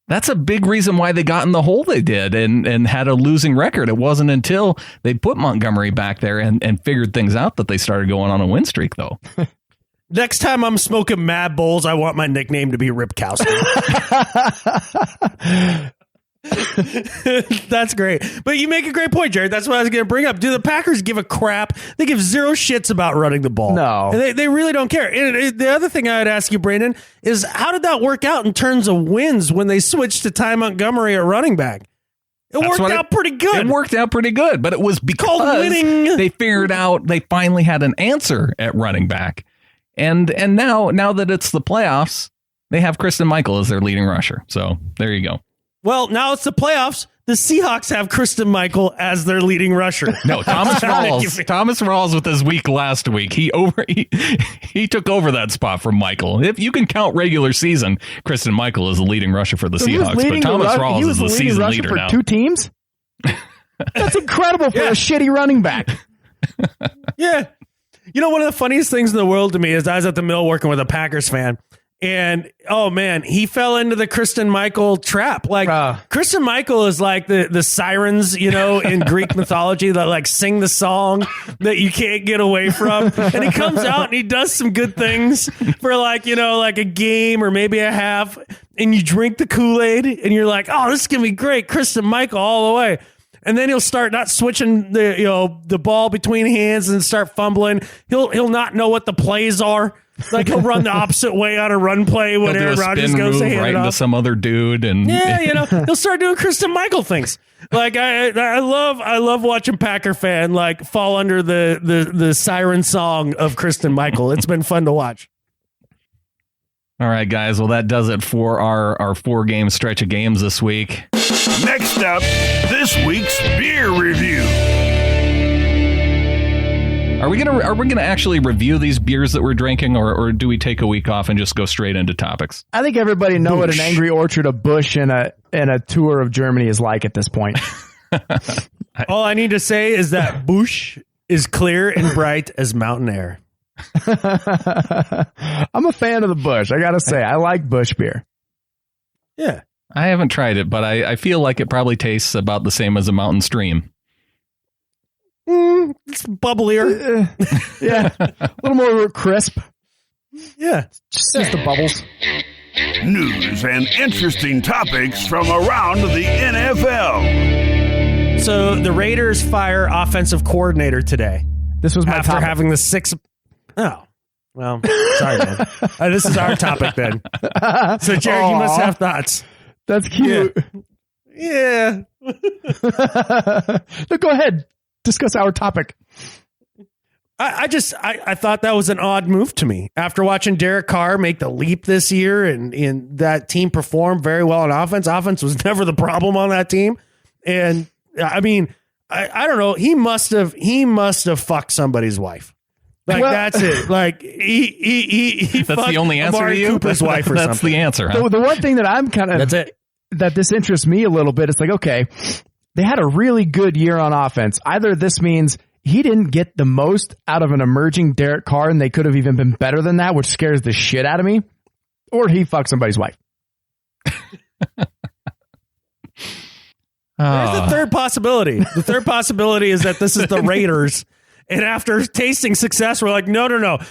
That's a big reason why they got in the hole they did and had a losing record. It wasn't until they put Montgomery back there and figured things out that they started going on a win streak, though. Next time I'm smoking Mad Bowls, I want my nickname to be Ripkowski. That's great. But you make a great point, Jared. That's what I was going to bring up. Do the Packers give a crap? They give zero shits about running the ball. No. And they really don't care. And the other thing I would ask you, Brandon, is how did that work out in terms of wins when they switched to Ty Montgomery at running back? It worked out pretty good. It worked out pretty good, but it was because they figured out they finally had an answer at running back. And now that it's the playoffs, they have Christian Michael as their leading rusher. So there you go. Well, now it's the playoffs. The Seahawks have Christian Michael as their leading rusher. No, Thomas Rawls. Thomas Rawls with his week last week. He took over that spot from Michael. If you can count regular season, Christian Michael is the leading rusher for the Seahawks, but Thomas Rawls is the season leader for now. 2 teams? That's incredible for a shitty running back. Yeah. You know, one of the funniest things in the world to me is I was at the mill working with a Packers fan. And, oh, man, he fell into the Christian Michael trap. Like, Christian Michael is like the sirens, you know, in Greek mythology that, like, sing the song that you can't get away from. And he comes out and he does some good things for, like, you know, like a game or maybe a half. And you drink the Kool-Aid and you're like, oh, this is going to be great. Christian Michael all the way. And then he'll start not switching the ball between hands and start fumbling. He'll not know what the plays are. Like he'll run the opposite way on a run play when Aaron Rodgers goes to hand right it off into some other dude, and he'll start doing Christian Michael things. Like I love watching Packer fan like fall under the siren song of Christian Michael. It's been fun to watch. All right, guys. Well, that does it for our 4-game stretch of games this week. Next up, this week's beer review. Are we gonna actually review these beers that we're drinking, or do we take a week off and just go straight into topics? I think everybody know what an Angry Orchard, a Busch, and a tour of Germany is like at this point. All I need to say is that Busch is clear and bright as mountain air. I'm a fan of the Busch. I gotta say, I like Busch beer. Yeah, I haven't tried it, but I feel like it probably tastes about the same as a mountain stream. It's bubblier. Yeah, a little more crisp. Yeah, just the bubbles. News and interesting topics from around the NFL. So the Raiders fire offensive coordinator today. This was my after topic. having the 6. Oh, well, sorry, man. This is our topic then. So Jared, you must have thoughts. That's cute. Yeah. No, go ahead. Discuss our topic. I thought that was an odd move to me after watching Derek Carr make the leap this year and that team performed very well on offense. Offense was never the problem on that team. And I mean, I don't know. He must have fucked somebody's wife. Like, well, that's it. Like he that's the only answer Amari to you? Cooper's wife or that's something. the answer. Huh? The one thing that I'm kind of, that's it. That this interests me a little bit. It's like, okay, they had a really good year on offense. Either this means he didn't get the most out of an emerging Derek Carr and they could have even been better than that, which scares the shit out of me, or he fucked somebody's wife. There's the third possibility. The third possibility is that this is the Raiders. And after tasting success, we're like, no,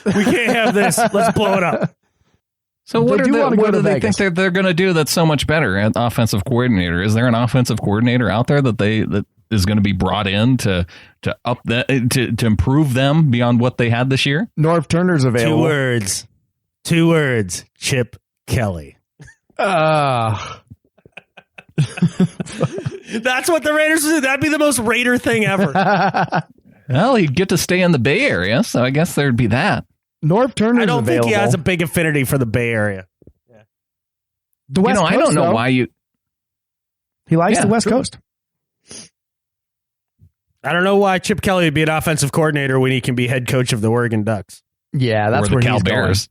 we can't have this. Let's blow it up. So what do they think they're going to do that's so much better at offensive coordinator? Is there an offensive coordinator out there that is going to be brought in to up that to improve them beyond what they had this year? Norv Turner's available. 2 words. Chip Kelly. That's what the Raiders do. That'd be the most Raider thing ever. Well, he'd get to stay in the Bay Area, so I guess there'd be that. Norv Turner's available. I don't think he has a big affinity for the Bay Area. Yeah. The West Coast, I don't know why you... He likes the West Coast. I don't know why Chip Kelly would be an offensive coordinator when he can be head coach of the Oregon Ducks. Yeah, that's where Cal he's Bears.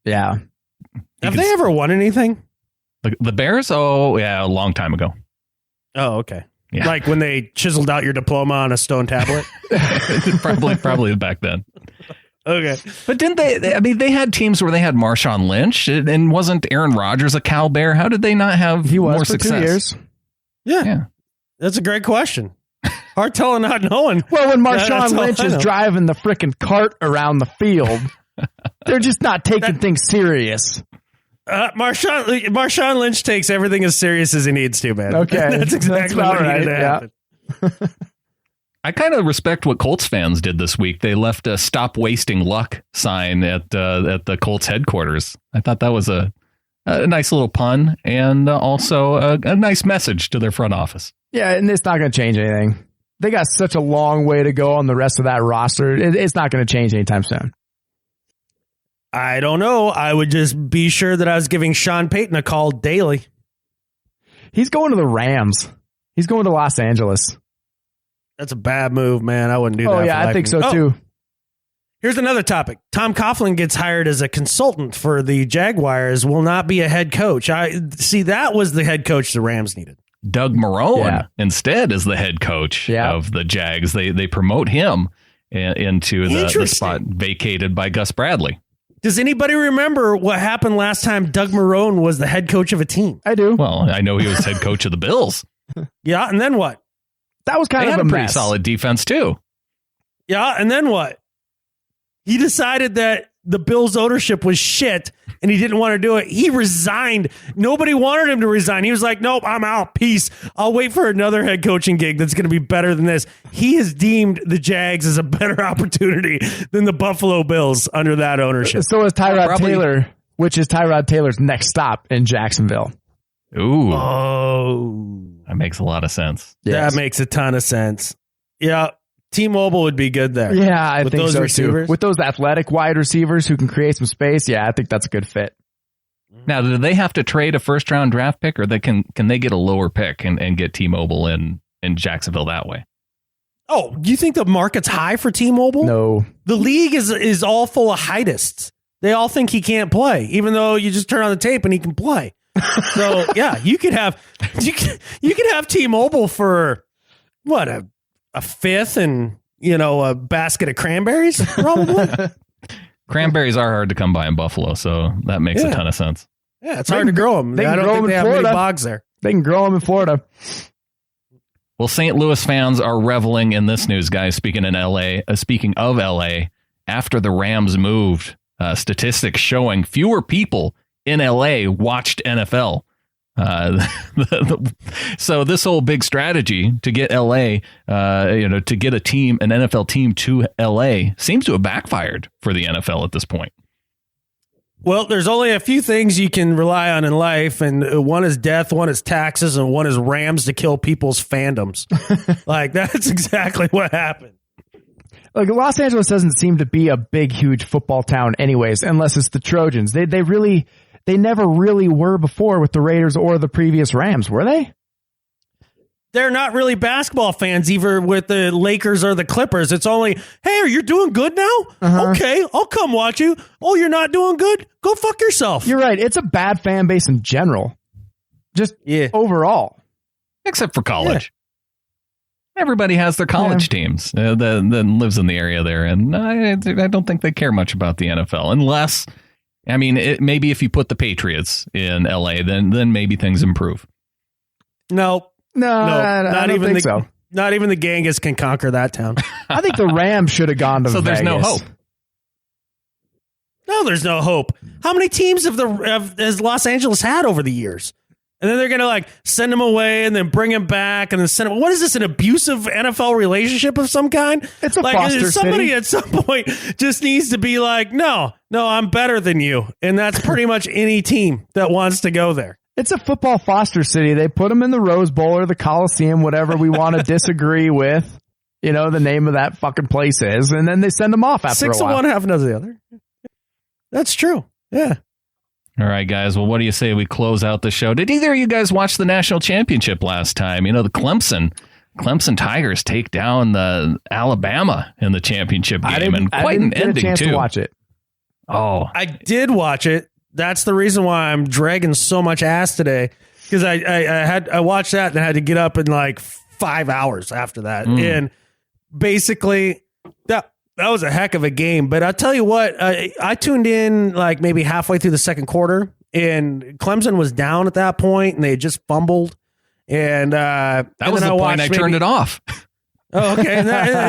Going. Yeah. Have they ever won anything? The Bears? Oh, yeah, a long time ago. Oh, okay. Yeah. Like when they chiseled out your diploma on a stone tablet? probably back then. Okay. But didn't they? I mean, they had teams where they had Marshawn Lynch, and wasn't Aaron Rodgers a Cal Bear? How did they not have more success? 2 years. Yeah. That's a great question. Hard telling, not knowing. Well, when Marshawn Lynch is driving the frickin' cart around the field, they're just not taking things serious. Marshawn Lynch takes everything as serious as he needs to, man. Okay. That's exactly what needed to happen. I kind of respect what Colts fans did this week. They left a "Stop Wasting Luck" sign at the Colts headquarters. I thought that was a nice little pun and also a nice message to their front office. Yeah, and it's not going to change anything. They got such a long way to go on the rest of that roster. It's not going to change anytime soon. I don't know. I would just be sure that I was giving Sean Payton a call daily. He's going to the Rams. He's going to Los Angeles. That's a bad move, man. I wouldn't do that. Oh, yeah, I think so, too. Here's another topic. Tom Coughlin gets hired as a consultant for the Jaguars, will not be a head coach. That was the head coach the Rams needed. Doug Marrone instead is the head coach of the Jags. They promote him into the spot vacated by Gus Bradley. Does anybody remember what happened last time Doug Marrone was the head coach of a team? I do. Well, I know he was head coach of the Bills. Yeah, and then what? That was kind of a pretty mess. Solid defense, too. Yeah, and then what? He decided that the Bills' ownership was shit, and he didn't want to do it. He resigned. Nobody wanted him to resign. He was like, nope, I'm out. Peace. I'll wait for another head coaching gig that's going to be better than this. He has deemed the Jags as a better opportunity than the Buffalo Bills under that ownership. So is Tyrod Taylor, which is Tyrod Taylor's next stop in Jacksonville. Ooh. Oh. That makes a lot of sense. Yes. That makes a ton of sense. Yeah. T-Mobile would be good there. Yeah, I think those so receivers. Too. With those athletic wide receivers who can create some space, yeah, I think that's a good fit. Now, do they have to trade a first-round draft pick, or can they get a lower pick and get T-Mobile in Jacksonville that way? Oh, you think the market's high for T-Mobile? No. The league is all full of heightists. They all think he can't play, even though you just turn on the tape and he can play. So yeah, you could have T-Mobile for what a fifth and a basket of cranberries probably. Cranberries are hard to come by in Buffalo, so that makes a ton of sense. Yeah, it's hard to grow them. I don't think they have many bogs there. They can grow them in Florida. Well, St. Louis fans are reveling in this news, guys. Speaking of LA, after the Rams moved, statistics showing fewer people in LA watched NFL. So this whole big strategy to get LA, to get an NFL team to LA seems to have backfired for the NFL at this point. Well, there's only a few things you can rely on in life, and one is death, one is taxes, and one is Rams to kill people's fandoms. Like, that's exactly what happened. Like Los Angeles doesn't seem to be a big, huge football town anyways, unless it's the Trojans. They never really were before with the Raiders or the previous Rams, were they? They're not really basketball fans, either with the Lakers or the Clippers. It's only, hey, are you doing good now? Uh-huh. Okay, I'll come watch you. Oh, you're not doing good? Go fuck yourself. You're right. It's a bad fan base in general. Just overall. Except for college. Yeah. Everybody has their college teams that lives in the area there, and I don't think they care much about the NFL, unless, I mean, maybe if you put the Patriots in LA, then maybe things improve. No, not even so. Not even the Genghis can conquer that town. I think the Rams should have gone to so Vegas. There's no hope. No, there's no hope. How many teams has Los Angeles had over the years? And then they're going to send him away and then bring him back and then send him. What is this, an abusive NFL relationship of some kind? It's a foster somebody city. At some point just needs to be like, no, I'm better than you. And that's pretty much any team that wants to go there. It's a football foster city. They put them in the Rose Bowl or the Coliseum, whatever we want to disagree with, the name of that fucking place is. And then they send them off after 6 a while. 6 of one, half of the other. That's true. Yeah. All right, guys. Well, what do you say we close out the show? Did either of you guys watch the national championship last time? The Clemson Tigers take down the Alabama in the championship game, and quite an ending, get a chance too. To watch it. Oh, I did watch it. That's the reason why I'm dragging so much ass today, because I watched that and I had to get up in 5 hours after that, and basically that was a heck of a game. But I'll tell you what, I tuned in maybe halfway through the second quarter, and Clemson was down at that point, and they had just fumbled. And that was the point I turned it off. Oh, okay. And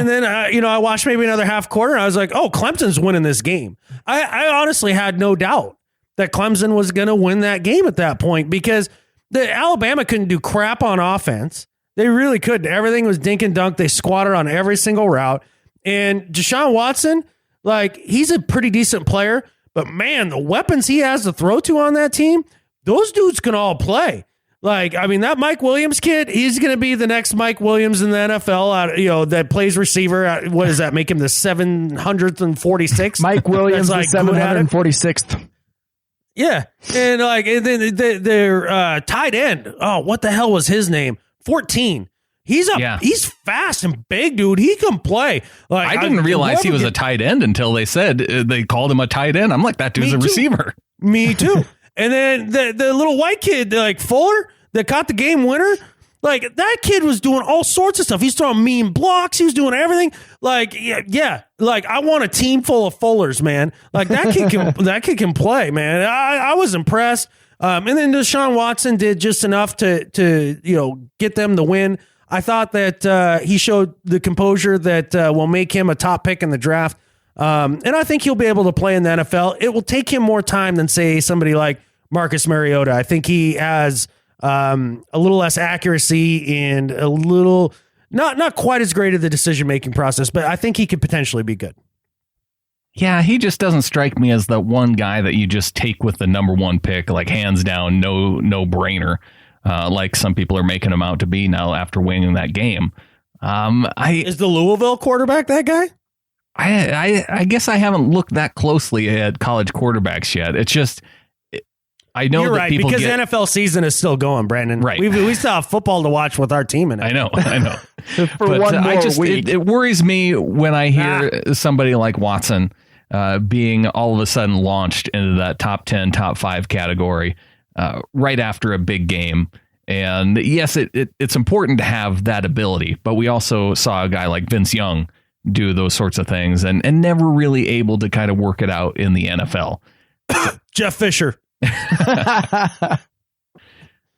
then I watched maybe another half quarter, and I was like, oh, Clemson's winning this game. I honestly had no doubt that Clemson was going to win that game at that point, because the Alabama couldn't do crap on offense. They really couldn't. Everything was dink and dunk. They squatted on every single route. And Deshaun Watson, he's a pretty decent player, but man, the weapons he has to throw to on that team, those dudes can all play. That Mike Williams kid, he's going to be the next Mike Williams in the NFL, that plays receiver. What does that make him, the 746th? Mike Williams, the 746th. Yeah. And and then their tight end. Oh, what the hell was his name? 14. He's fast and big, dude. He can play. I didn't realize he was a tight end until they said they called him a tight end. I'm like, that dude's a receiver. Me too. And then the little white kid, Fuller, that caught the game winner. That kid was doing all sorts of stuff. He's throwing mean blocks. He was doing everything. I want a team full of Fullers, man. That kid can play, man. I was impressed. And then Deshaun Watson did just enough to get them the win. I thought that he showed the composure that will make him a top pick in the draft. And I think he'll be able to play in the NFL. It will take him more time than, say, somebody like Marcus Mariota. I think he has a little less accuracy and a little not quite as great of the decision-making process, but I think he could potentially be good. Yeah, he just doesn't strike me as the one guy that you just take with the number one pick, hands down, no brainer. Like some people are making him out to be now after winning that game. Is the Louisville quarterback that guy? I guess I haven't looked that closely at college quarterbacks yet. It's just, I know you're that right, people because the NFL season is still going, Brandon. Right. We still have football to watch with our team in it. I know. For one more week. It worries me when I hear somebody like Watson being all of a sudden launched into that top 10, top 5 category right after a big game. And yes, it's important to have that ability, but we also saw a guy like Vince Young do those sorts of things and never really able to kind of work it out in the NFL. Jeff Fisher.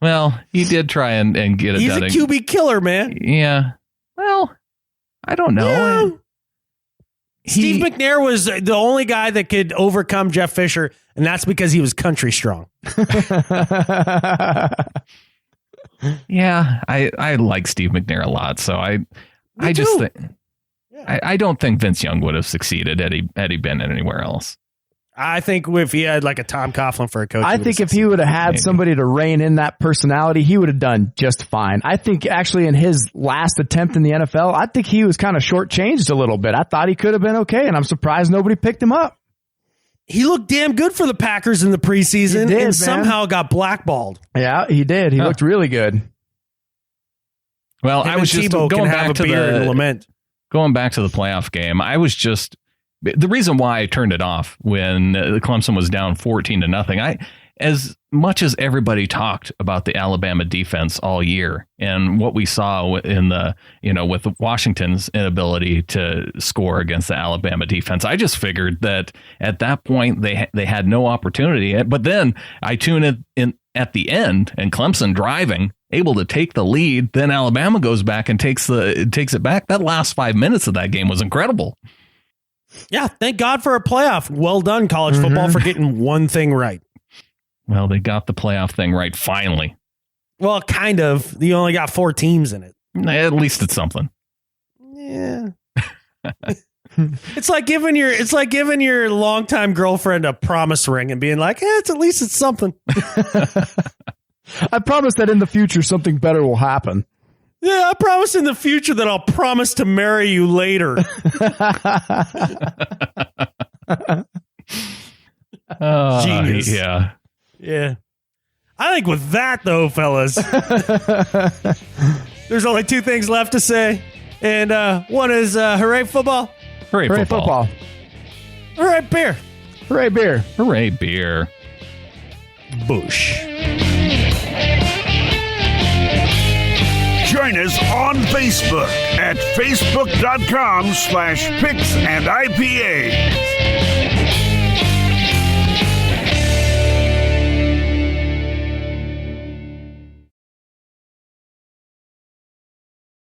Well, he did try and get it done. He's a QB killer, man. Yeah. Well, I don't know. Yeah. Steve McNair was the only guy that could overcome Jeff Fisher, and that's because he was country strong. Yeah, I like Steve McNair a lot, so I just think I don't think Vince Young would have succeeded had he been anywhere else. I think if he had like a Tom Coughlin for a coach, I think if he would have had somebody to rein in that personality, he would have done just fine. I think actually in his last attempt in the NFL, I think he was kind of shortchanged a little bit. I thought he could have been okay, and I'm surprised nobody picked him up. He looked damn good for the Packers in the preseason and somehow got blackballed. Yeah, he did. He looked really good. Well, I was just going back to going back to the playoff game. I was just the reason why I turned it off when Clemson was down 14-0. As much as everybody talked about the Alabama defense all year and what we saw in the, with Washington's inability to score against the Alabama defense, I just figured that at that point they had no opportunity. But then I tune in at the end and Clemson driving, able to take the lead. Then Alabama goes back and takes it back. That last 5 minutes of that game was incredible. Yeah, thank God for a playoff. Well done, college football, for getting one thing right. Well, they got the playoff thing right finally. Well, kind of. You only got 4 teams in it. At least it's something. Yeah. It's like giving your longtime girlfriend a promise ring and being like, at least it's something. I promise that in the future something better will happen. Yeah, I promise in the future that I'll promise to marry you later. Genius. Yeah. Yeah. I think with that, though, fellas, there's only 2 things left to say. And one is hooray football. Hooray football. Hooray beer. Hooray beer. Hooray beer. Bush. Join us on Facebook at facebook.com/picksandIPA.